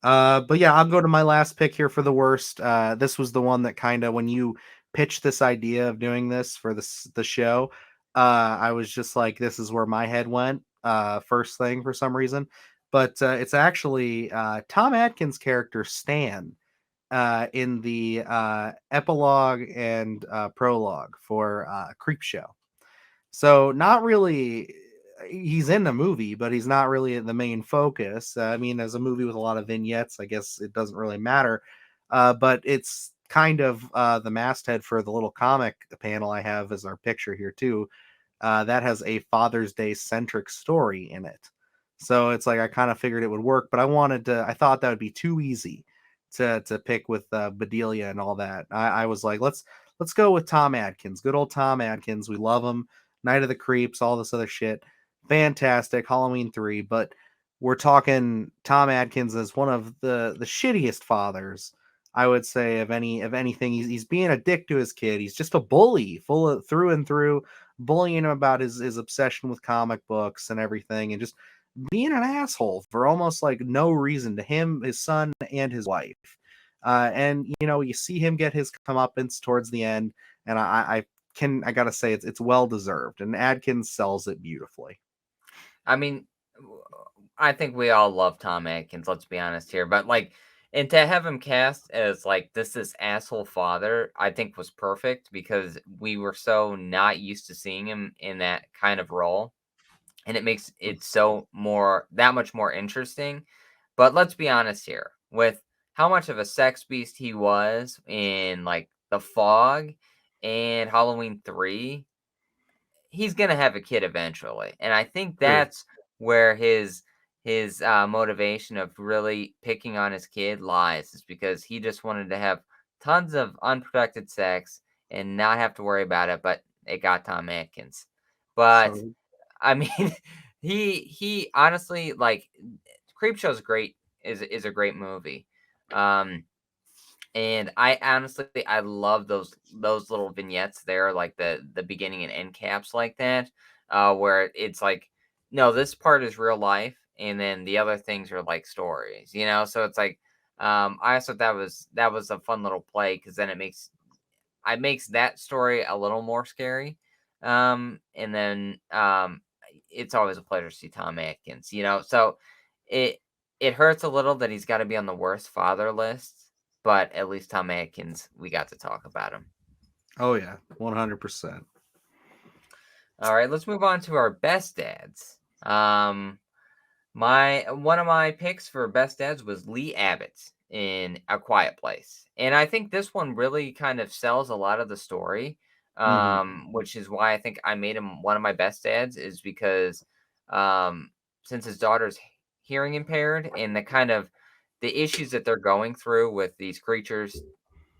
But yeah, I'll go to my last pick here for the worst. This was the one that kind of, when you pitched this idea of doing this for the show, I was just like, this is where my head went first thing for some reason. But it's actually Tom Atkins' character Stan in the epilogue and prologue for Creep Show. So not really, he's in the movie, but he's not really the main focus. I mean, as a movie with a lot of vignettes, I guess it doesn't really matter. But it's kind of the masthead for the little comic panel I have as our picture here too. That has a Father's Day centric story in it. So it's like I kind of figured it would work, but I thought that would be too easy to pick with Bedelia and all that. I was like, let's go with Tom Adkins, good old Tom Adkins. We love him. Night of the Creeps, all this other shit. Fantastic. Halloween 3, but we're talking Tom Adkins as one of the shittiest fathers, I would say, of anything. He's being a dick to his kid. He's just a bully, full of through and through, bullying him about his obsession with comic books and everything, and just being an asshole for almost like no reason to him, his son, and his wife. And you see him get his comeuppance towards the end, and I gotta say it's well deserved, and Adkins sells it beautifully. I mean, I think we all love Tom Atkins, let's be honest here, but, like and to have him cast as, like, this asshole father, I think was perfect because we were so not used to seeing him in that kind of role, and it makes it so more that much more interesting, but let's be honest here, with how much of a sex beast he was in, like, The Fog and Halloween 3, he's gonna have a kid eventually, and I think True. that's where his motivation of really picking on his kid lies, is because he just wanted to have tons of unprotected sex and not have to worry about it, but it got Tom Atkins. But So I mean, he honestly like Creepshow's great is a great movie. Um and I honestly I love those little vignettes there, like the beginning and end caps like that, where it's like, no, this part is real life, and then the other things are like stories, you know. So it's like, I also thought that was a fun little play because then it makes that story a little more scary, and then it's always a pleasure to see Tom Atkins, you know. So it it hurts a little that he's got to be on the worst father list, but at least Tom Atkins, we got to talk about him. oh yeah, 100%. All right, let's move on to our best dads. My one of my picks for best dads was Lee Abbott in A Quiet Place, and I think this one really kind of sells a lot of the story, Hmm. which is why I think I made him one of my best dads, is because um, since his daughter's hearing impaired and the issues that they're going through with these creatures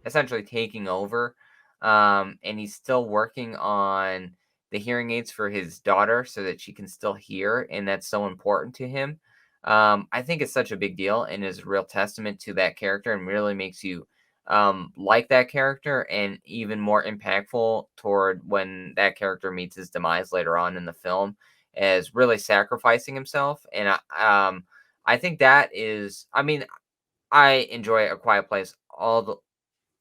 essentially taking over. And he's still working on the hearing aids for his daughter so that she can still hear, and that's so important to him. I think it's such a big deal and is a real testament to that character and really makes you like that character and even more impactful toward when that character meets his demise later on in the film as really sacrificing himself. And I think that is, I mean, I enjoy A Quiet Place all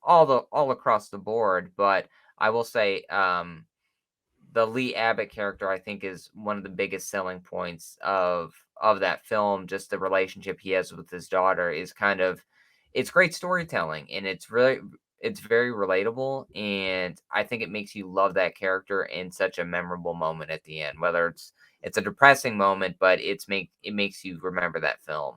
across the board, but I will say, the Lee Abbott character, I think, is one of the biggest selling points of that film. Just the relationship he has with his daughter is it's great storytelling, and it's very relatable, and I think it makes you love that character in such a memorable moment at the end. Whether it's a depressing moment, but it makes you remember that film.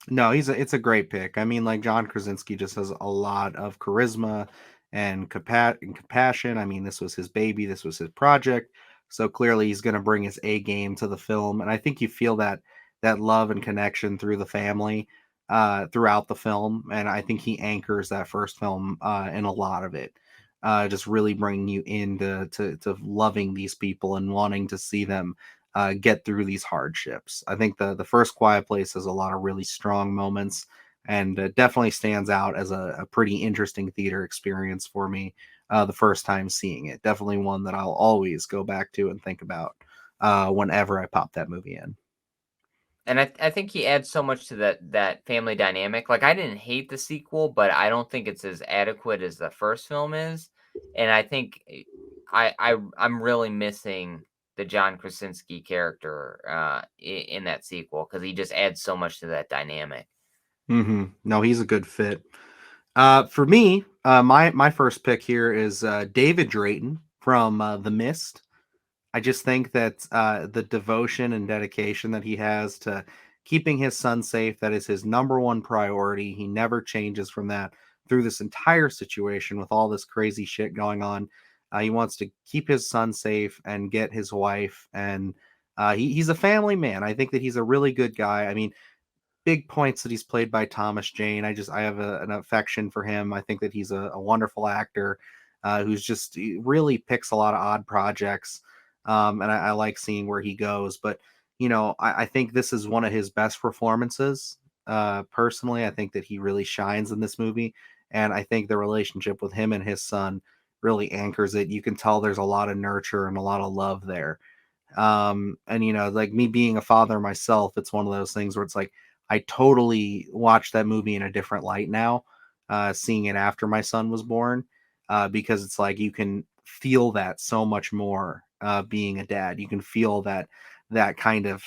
No, it's a great pick. I mean, like John Krasinski just has a lot of charisma and compassion. I mean, this was his baby, this was his project, so clearly he's going to bring his A game to the film, and I think you feel that that love and connection through the family throughout the film, and I think he anchors that first film in a lot of it. Just really bringing you into to loving these people and wanting to see them get through these hardships. I think the first Quiet Place has a lot of really strong moments, and definitely stands out as a pretty interesting theater experience for me the first time seeing it. Definitely one that I'll always go back to and think about whenever I pop that movie in. And I think he adds so much to that family dynamic. Like, I didn't hate the sequel, but I don't think it's as adequate as the first film is. And I think I'm really missing the John Krasinski character in that sequel because he just adds so much to that dynamic. No, he's a good fit. For me, my first pick here is David Drayton from The Mist. I just think that the devotion and dedication that he has to keeping his son safe, that is his number one priority. He never changes from that through this entire situation with all this crazy shit going on. He wants to keep his son safe and get his wife, and he's a family man. I think that he's a really good guy. I mean, big points that he's played by Thomas Jane. I have an affection for him. I think that he's a wonderful actor who's just he really picks a lot of odd projects, and I like seeing where he goes. But I think this is one of his best performances. Personally, I think that he really shines in this movie, and I think the relationship with him and his son really anchors it. You can tell there's a lot of nurture and a lot of love there. And like me being a father myself, it's one of those things where it's like I totally watched that movie in a different light now, seeing it after my son was born, because it's like you can feel that so much more being a dad. You can feel that kind of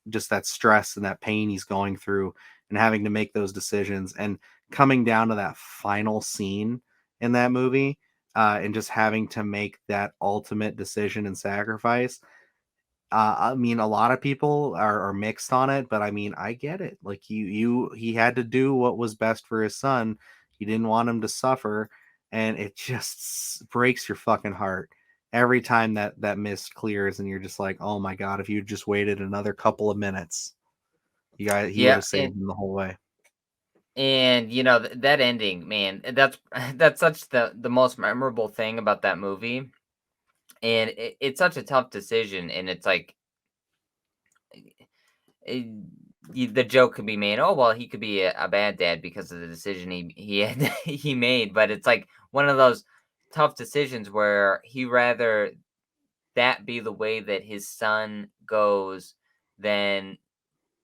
just that stress and that pain he's going through and having to make those decisions and coming down to that final scene in that movie, and just having to make that ultimate decision and sacrifice. I mean, a lot of people are mixed on it, but I mean, I get it. Like he had to do what was best for his son. He didn't want him to suffer, and it just breaks your fucking heart every time that mist clears, and you're just like, oh my god, if you just waited another couple of minutes, he would Yeah, have saved him the whole way. and that ending, man, that's that's such the most memorable thing about that movie. And it's such a tough decision, and it's like eh, the joke could be made. Oh well, he could be a bad dad because of the decision he had he made. But it's like one of those tough decisions where he rather that be the way that his son goes than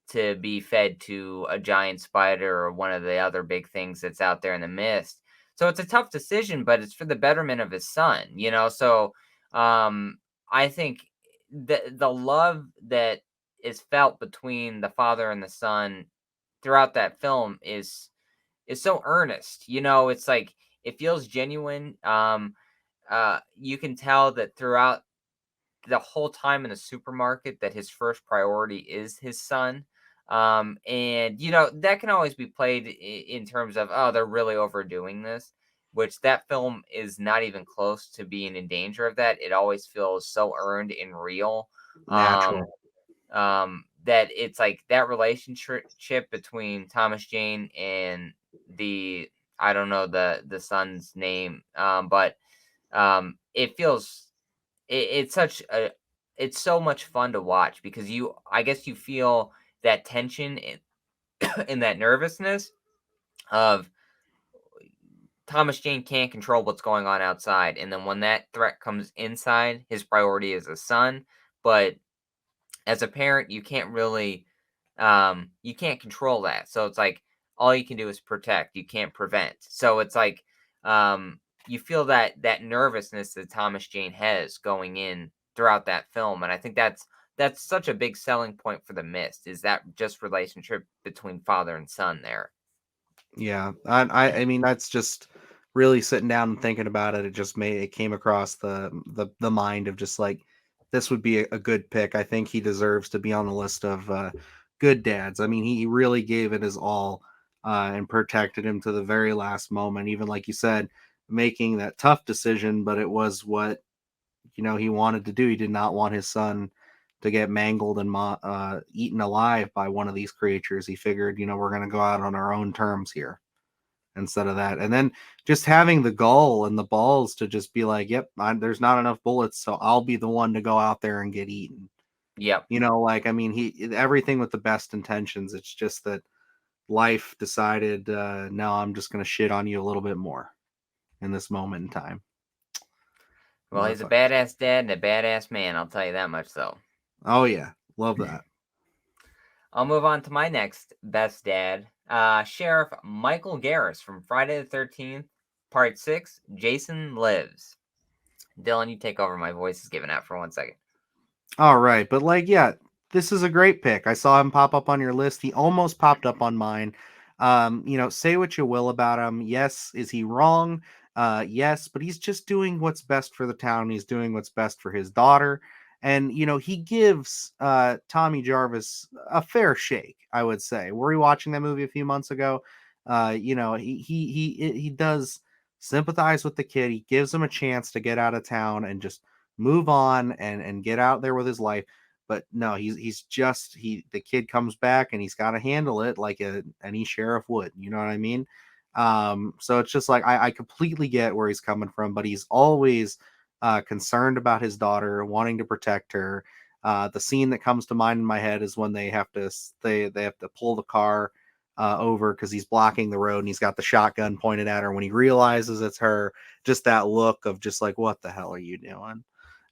to be fed to a giant spider or one of the other big things that's out there in the mist. So it's a tough decision, but it's for the betterment of his son. So I think the love that is felt between the father and the son throughout that film is so earnest. It's like it feels genuine. You can tell that throughout the whole time in the supermarket that his first priority is his son. And that can always be played in terms of, oh, they're really overdoing this, which that film is not even close to being in danger of that. It always feels so earned and real. Um, Natural. that it's like that relationship between Thomas Jane and the I don't know the son's name, but it feels it's such a it's so much fun to watch because I guess you feel that tension and that nervousness of Thomas Jane can't control what's going on outside, and then when that threat comes inside, his priority is his son. But as a parent, you can't control that. So it's like all you can do is protect. You can't prevent. So it's like you feel that nervousness that Thomas Jane has going in throughout that film, and I think that's such a big selling point for The Mist is that just relationship between father and son there. Yeah, I mean that's just really sitting down and thinking about it. It came across the mind of just like this would be a good pick. I think he deserves to be on the list of good dads. I mean, he really gave it his all and protected him to the very last moment. Even like you said, making that tough decision, but it was what he wanted to do. He did not want his son to get mangled and eaten alive by one of these creatures. He figured, we're going to go out on our own terms here instead of that. And then just having the gall and the balls to just be like, yep, there's not enough bullets, so I'll be the one to go out there and get eaten. Yep. Like, I mean, he everything with the best intentions. It's just that life decided, no, I'm just going to shit on you a little bit more in this moment in time. Well, he's a Motherfucker. badass dad and a badass man, I'll tell you that much so. Oh yeah, love that. I'll move on to my next best dad. Sheriff Michael Garris from Friday the 13th, Part 6, Jason Lives. Dylan, you take over. My voice is giving out for 1 second. All right, but like, yeah, this is a great pick. I saw him pop up on your list. He almost popped up on mine. Say what you will about him. Yes, is he wrong? Yes, but he's just doing what's best for the town. He's doing what's best for his daughter. And he gives Tommy Jarvis a fair shake, I would say. Were we watching that movie a few months ago? He does sympathize with the kid. He gives him a chance to get out of town and just move on and get out there with his life. But no, the kid comes back and he's got to handle it like any sheriff would. You know what I mean? So it's just like I completely get where he's coming from, but he's always concerned about his daughter, wanting to protect her. The scene that comes to mind in my head is when they have to pull the car over because he's blocking the road and he's got the shotgun pointed at her. When he realizes it's her, just that look of just like, what the hell are you doing?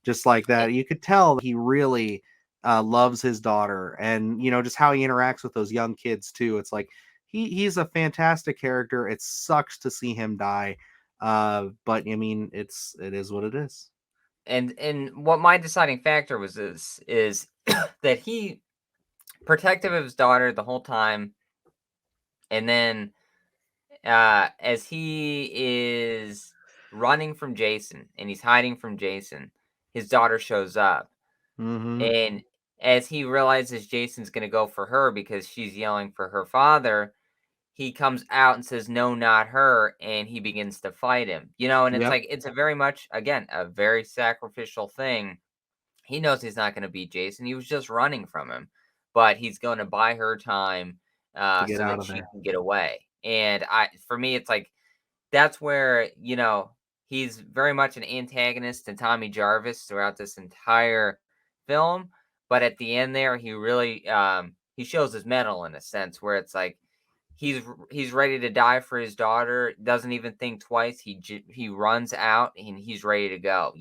Just like that, you could tell that he really loves his daughter, and just how he interacts with those young kids too. It's like he's a fantastic character. It sucks to see him die, but I mean, it is what it is. And what my deciding factor was is that he protective of his daughter the whole time, and then as he is running from Jason and he's hiding from Jason, his daughter shows up. Mm-hmm. And as he realizes Jason's going to go for her because she's yelling for her father, he comes out and says, "No, not her." And he begins to fight him, and it's Yep. like, it's a very much, again, a very sacrificial thing. He knows he's not going to beat Jason. He was just running from him, but he's going to buy her time To get so out that of she there. can get away. And for me, it's like, that's where, he's very much an antagonist to Tommy Jarvis throughout this entire film. But at the end there, he really he shows his mettle in a sense where it's like he's ready to die for his daughter, doesn't even think twice. He runs out and he's ready to go.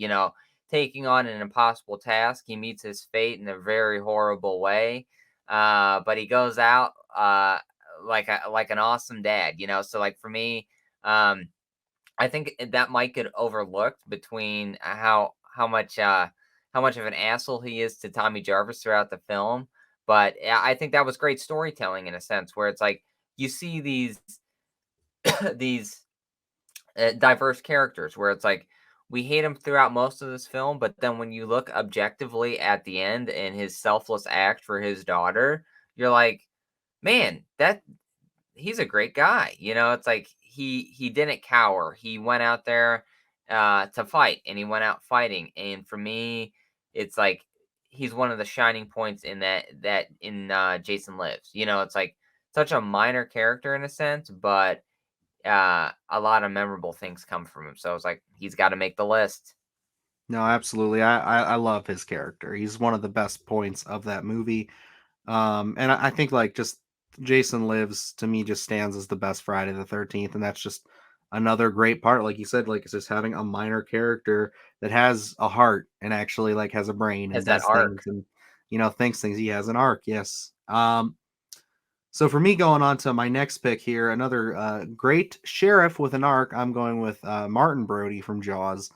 Taking on an impossible task. He meets his fate in a very horrible way. But he goes out like an awesome dad, So like for me, I think that might get overlooked between how much of an asshole he is to Tommy Jarvis throughout the film. But I think that was great storytelling in a sense where it's like you see these these diverse characters where it's like we hate him throughout most of this film, but then when you look objectively at the end and his selfless act for his daughter, you're like, man, that he's a great guy. It's like he didn't cower. He went out there to fight, and he went out fighting. And for me, it's like he's one of the shining points in that in Jason Lives. It's like such a minor character in a sense, but a lot of memorable things come from him. So it's like he's got to make the list. No, absolutely. I love his character. He's one of the best points of that movie. And I think like just Jason Lives to me just stands as the best Friday the 13th, and that's just another great part. Like you said, like it's just having a minor character that has a heart and actually like has a brain and Has that does things arc. and thinks things. He has an arc, yes. So for me, going on to my next pick here, another great sheriff with an arc. I'm going with Martin Brody from Jaws,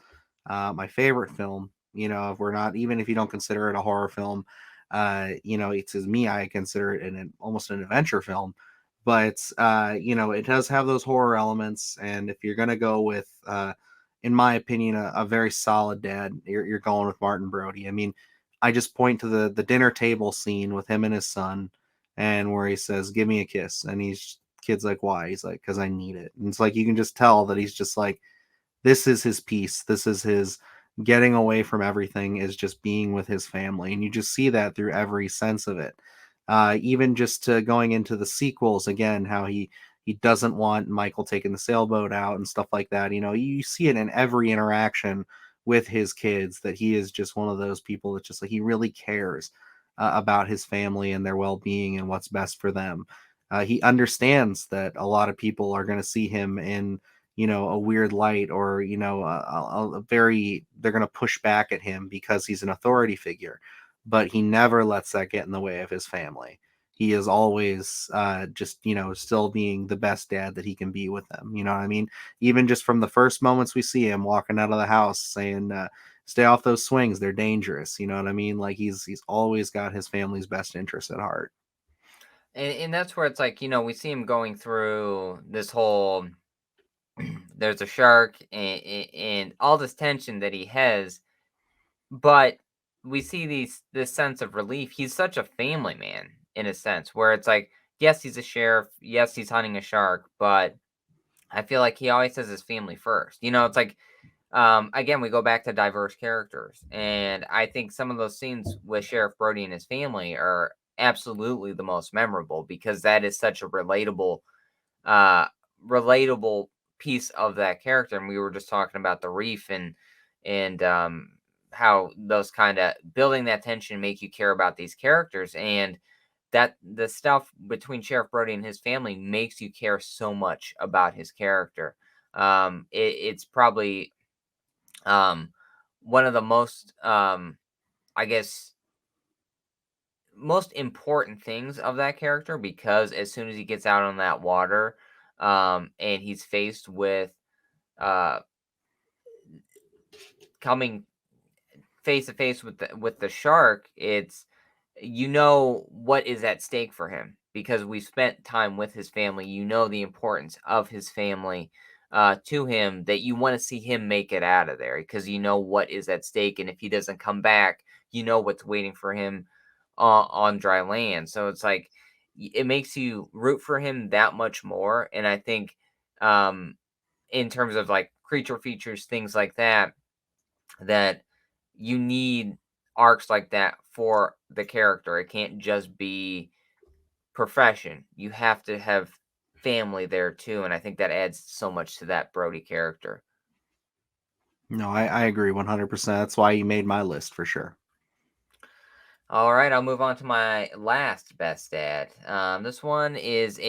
my favorite film. If we're not, even if you don't consider it a horror film, it's as me, I consider it almost an adventure film. But it does have those horror elements, and if you're gonna go with, in my opinion, a very solid dad, you're going with Martin Brody. I mean, I just point to the dinner table scene with him and his son and where he says, "Give me a kiss," and kid's like, "Why?" He's like, "Because I need it." And it's like you can just tell that he's just like, this is his piece. This is his, getting away from everything is just being with his family, and you just see that through every sense of it. Even just to going into the sequels again, how he doesn't want Michael taking the sailboat out and stuff like that. You know, you see it in every interaction with his kids that he is just one of those people that just like he really cares about his family and their well-being and what's best for them. He understands that a lot of people are going to see him in, you know, a weird light, or you know, a very, they're going to push back at him because he's an authority figure, but he never lets that get in the way of his family. He is always just, you know, still being the best dad that he can be with them. You know what I mean? Even just from the first moments we see him walking out of the house saying, stay off those swings, they're dangerous. You know what I mean? Like he's always got his family's best interest at heart. And that's where it's like, we see him going through this whole there's a shark and all this tension that he has, but we see this sense of relief. He's such a family man in a sense where it's like, yes, he's a sheriff, yes, he's hunting a shark, but I feel like he always has his family first. It's like, again, we go back to diverse characters, and I think some of those scenes with Sheriff Brody and his family are absolutely the most memorable because that is such a uh, relatable piece of that character. And we were just talking about the reef and how those kind of building that tension make you care about these characters, and that the stuff between Sheriff Brody and his family makes you care so much about his character. It's probably um, one of the most, I guess, most important things of that character because as soon as he gets out on that water, and he's faced with uh, coming face to face with the shark, it's what is at stake for him because we spent time with his family. The importance of his family to him, that you want to see him make it out of there because what is at stake, and if he doesn't come back, what's waiting for him on dry land. So it's like it makes you root for him that much more. And I think um, in terms of like creature features, things like that, that you need arcs like that for the character. It can't just be profession. You have to have family there too, and I think that adds so much to that Brody character. No, I agree 100%. That's why you made my list for sure. All right, I'll move on to my last best dad. This one is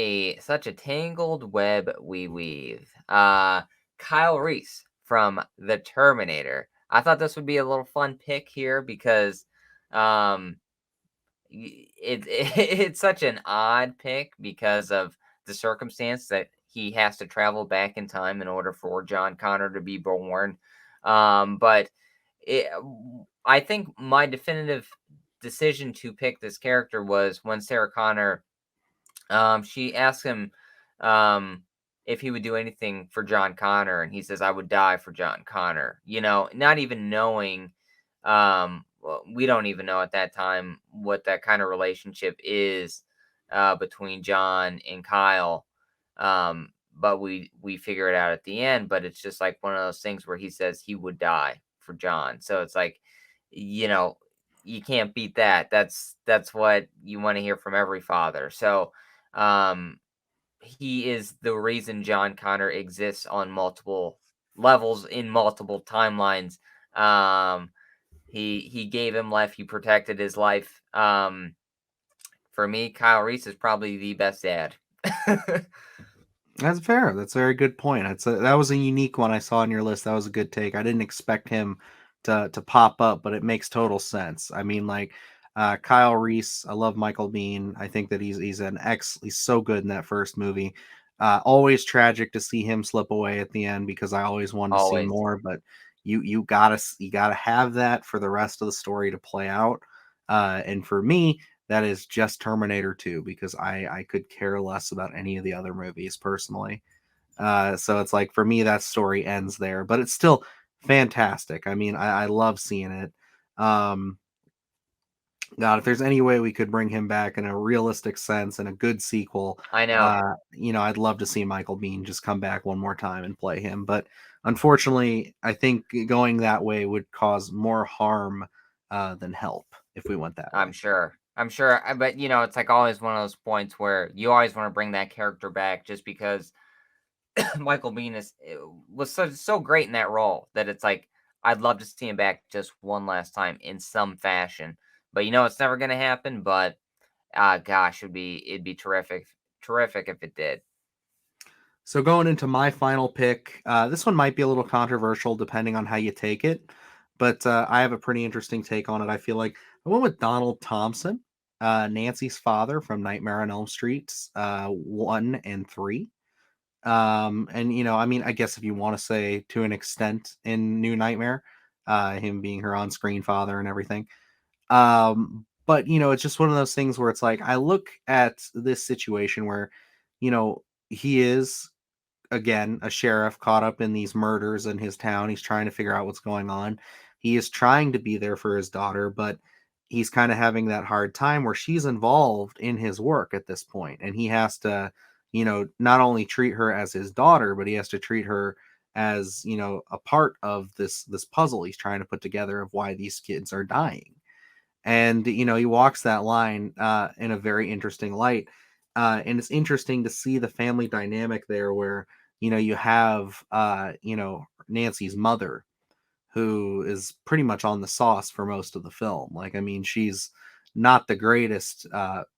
such a tangled web we weave. Kyle Reese from the Terminator. I thought this would be a little fun pick here because um, it's such an odd pick because of the circumstance that he has to travel back in time in order for John Connor to be born. But it, I think my definitive decision to pick this character was when Sarah Connor, she asked him um, if he would do anything for John Connor, and he says, "I would die for John Connor." Not even knowing, well, we don't even know at that time what that kind of relationship is between John and Kyle. But we figure it out at the end. But it's just like one of those things where he says he would die for John. So it's like, you know, you can't beat that. That's what you want to hear from every father. So um, he is the reason John Connor exists on multiple levels in multiple timelines. Um, he gave him life. He protected his life. For me, Kyle Reese is probably the best dad. That's fair. That's a very good point. That was a unique one I saw on your list. That was a good take. I didn't expect him to pop up, but it makes total sense. I mean, like Kyle Reese. I love Michael Bean. I think that he's so good in that first movie. Always tragic to see him slip away at the end because I always wanted to see Always. more. But you gotta have that for the rest of the story to play out. And for me, that is just Terminator 2 because I could care less about any of the other movies personally. So it's like for me that story ends there, but it's still fantastic. I mean, I love seeing it. Um, God, if there's any way we could bring him back in a realistic sense and a good sequel, I know. I'd love to see Michael Biehn just come back one more time and play him. But unfortunately, I think going that way would cause more harm than help if we went that I'm way. sure. I'm sure. But it's like always one of those points where you always want to bring that character back just because Michael Biehn was so great in that role that it's like I'd love to see him back just one last time in some fashion. But it's never gonna happen. But gosh, it'd be terrific if it did. So going into my final pick, this one might be a little controversial depending on how you take it, but I have a pretty interesting take on it. I feel like I went with Donald Thompson, Nancy's father from Nightmare on Elm Street 1 and 3. And I mean, I guess if you want to say to an extent in New Nightmare, him being her on-screen father and everything. But it's just one of those things where it's like I look at this situation where, he is again a sheriff caught up in these murders in his town. He's trying to figure out what's going on. He is trying to be there for his daughter, but he's kind of having that hard time where she's involved in his work at this point, and he has to, not only treat her as his daughter, but he has to treat her as a part of this puzzle he's trying to put together of why these kids are dying. And he walks that line in a very interesting light, and it's interesting to see the family dynamic there where you have Nancy's mother, who is pretty much on the sauce for most of the film. Like, I mean, she's not the greatest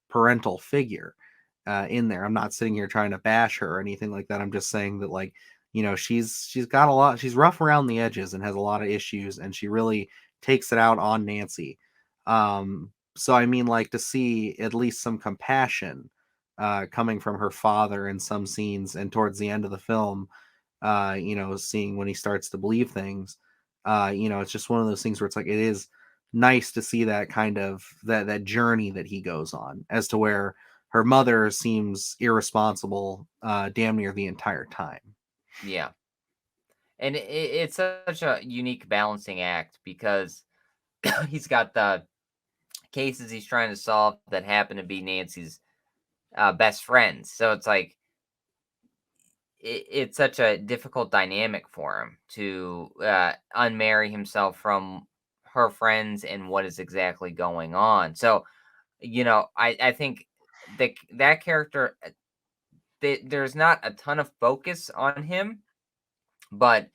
parental figure in there. I'm not sitting here trying to bash her or anything like that. I'm just saying that, like, she's got a lot. She's rough around the edges and has a lot of issues, and she really takes it out on Nancy. So I mean, like, to see at least some compassion coming from her father in some scenes, and towards the end of the film, seeing when he starts to believe things, it's just one of those things where it's like it is nice to see that kind of that journey that he goes on, as to where her mother seems irresponsible damn near the entire time. Yeah, and it's such a unique balancing act because he's got the cases he's trying to solve that happen to be Nancy's best friends. So it's like it's such a difficult dynamic for him to unmarry himself from her friends and what is exactly going on. So I think that character, there's not a ton of focus on him, but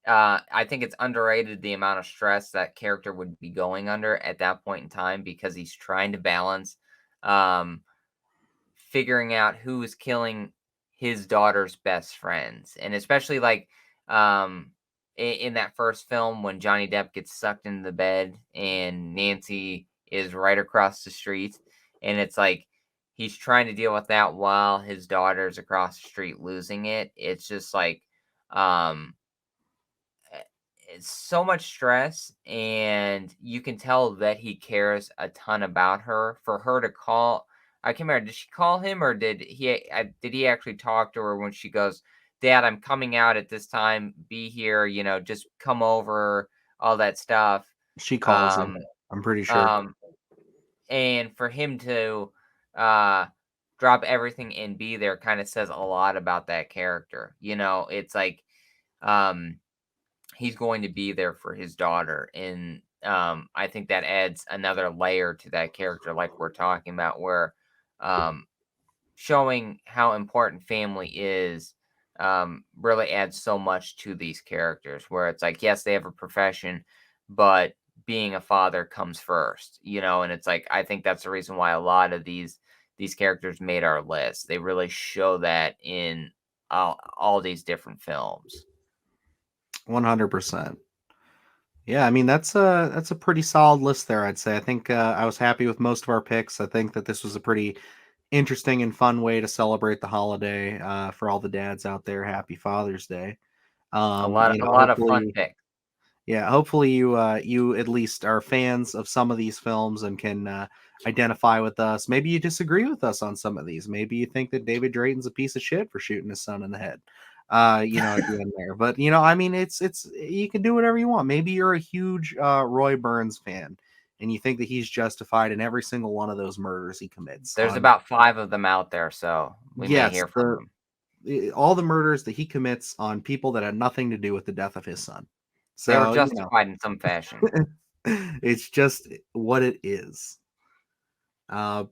I think it's underrated the amount of stress that character would be going under at that point in time because he's trying to balance um, figuring out who is killing his daughter's best friends, and especially like in that first film when Johnny Depp gets sucked into the bed and Nancy is right across the street, and it's like he's trying to deal with that while his daughter's across the street losing it. It's just like um eh, it's so much stress, and you can tell that he cares a ton about her. For her to call, I can't remember, did she call him or did he actually talk to her when she goes, "Dad, I'm coming out at this time. Be here. Just come over." All that stuff. She calls him, Um, I'm pretty sure. um, and for him to uh drop everything and be there kind of says a lot about that character. It's like um he's going to be there for his daughter, and I think that adds another layer to that character, like we're talking about, where um showing how important family is really adds so much to these characters, where it's like, yes, they have a profession, but being a father comes first, and it's like I think that's the reason why a lot of these characters made our list. They really show that in all these different films. 100%. Yeah, I mean, that's a pretty solid list there, I'd say. I think I was happy with most of our picks. I think that this was a pretty interesting and fun way to celebrate the holiday for all the dads out there. Happy Father's Day. A lot of fun Hopefully, picks. yeah, hopefully you at least are fans of some of these films and can identify with us. Maybe you disagree with us on some of these. Maybe you think that David Drayton's a piece of shit for shooting his son in the head. At the end there. But I mean, it's you can do whatever you want. Maybe you're a huge Roy Burns fan and you think that he's justified in every single one of those murders he commits. There's about 5 of them out there, so we may Yes, hear from them. all the murders that he commits on people that had nothing to do with the death of his son. They were So, justified in some fashion. it's just what it is. But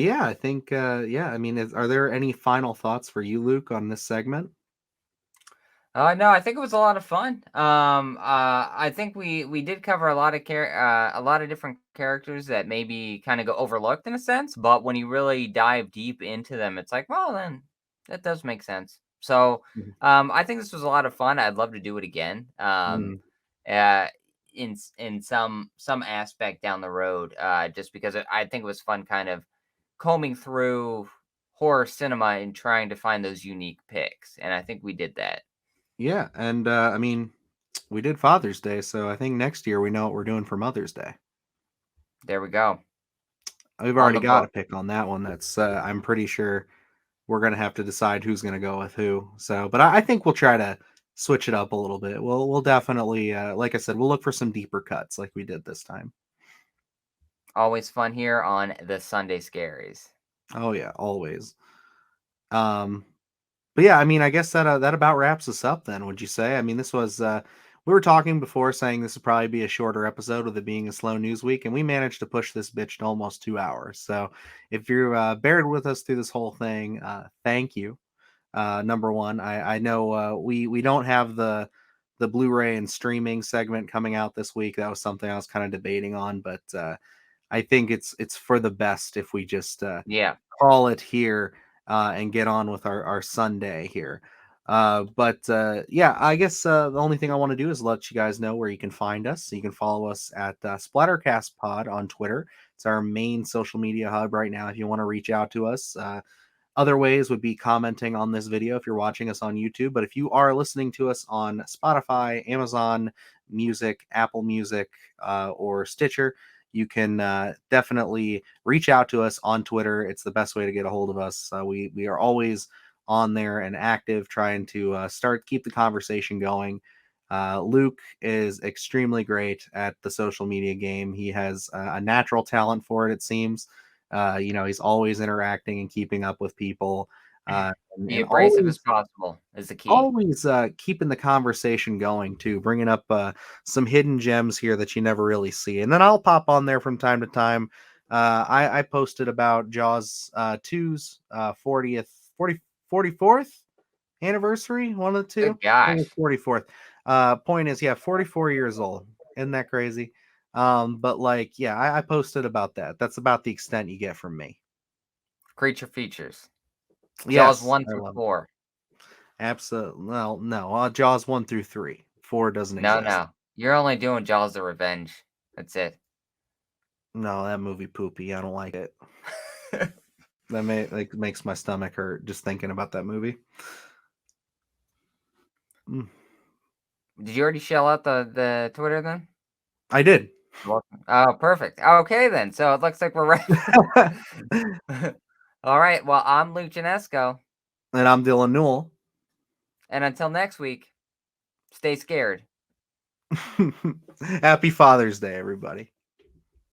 yeah, I think yeah, I mean, are there any final thoughts for you, Luke, on this segment? No, I think it was a lot of fun. I think we did cover a lot of a lot of different characters that maybe kind of go overlooked in a sense, but when you really dive deep into them, it's like, well, then that does make sense. So, Mhm. I think this was a lot of fun. I'd love to do it again. Mm. Uh, in some aspect down the road, just because I think it was fun, kind of combing through horror cinema and trying to find those unique picks, and I think we did that. Yeah, and I mean, we did Father's Day, so I think next year we know what we're doing for Mother's Day. There we go. We've On already the got a book. pick on that one. That's I'm pretty sure we're gonna have to decide who's gonna go with who. So, but I think we'll try to switch it up a little bit. We'll definitely, like I said, we'll look for some deeper cuts like we did this time. Always fun here on the Sunday Scaries. Oh yeah, always. Um, But yeah, I mean, I guess that that about wraps us up then, would you say? I mean, this was we were talking before saying this would probably be a shorter episode with it being a slow news week, and we managed to push this bitch to almost 2 hours. So if you're bared with us through this whole thing, thank you. Number one, I know we don't have the Blu-ray and streaming segment coming out this week. That was something I was kind of debating on, but I think it's for the best if we just Yeah. call it here and get on with our Sunday here. But yeah, I guess the only thing I want to do is let you guys know where you can find us. So you can follow us at Splattercast Pod on Twitter. It's our main social media hub right now. If you want to reach out to us, other ways would be commenting on this video if you're watching us on YouTube. But if you are listening to us on Spotify, Amazon Music, Apple Music, or Stitcher, you can definitely reach out to us on Twitter. It's the best way to get a hold of us. We are always on there and active, trying to keep the conversation going. Luke is extremely great at the social media game. He has a natural talent for it, it seems. He's always interacting and keeping up with people, Be and abrasive as possible is the key. always keeping the conversation going too, bringing up some hidden gems here that you never really see. And then I'll pop on there from time to time. I posted about Jaws 2's 40th, 44th anniversary, one of the two. Good I think gosh. it's 44th. Point is, yeah, 44 years old. Isn't that crazy? But like, yeah, I posted about that. That's about the extent you get from me. Creature features. Jaws Yes, 1 I through love it. 4. Absolutely. Well, no, Jaws 1 through 3. 4 doesn't No, exist. no. You're only doing Jaws the Revenge. That's it. No, that movie poopy. I don't like it. Makes my stomach hurt just thinking about that movie. Mm. Did you already shell out the Twitter then? I did. Oh, perfect. Okay then. So it looks like we're ready. All right. Well, I'm Luke Janesco, And I'm Dylan Newell. and until next week, stay scared. Happy Father's Day, everybody.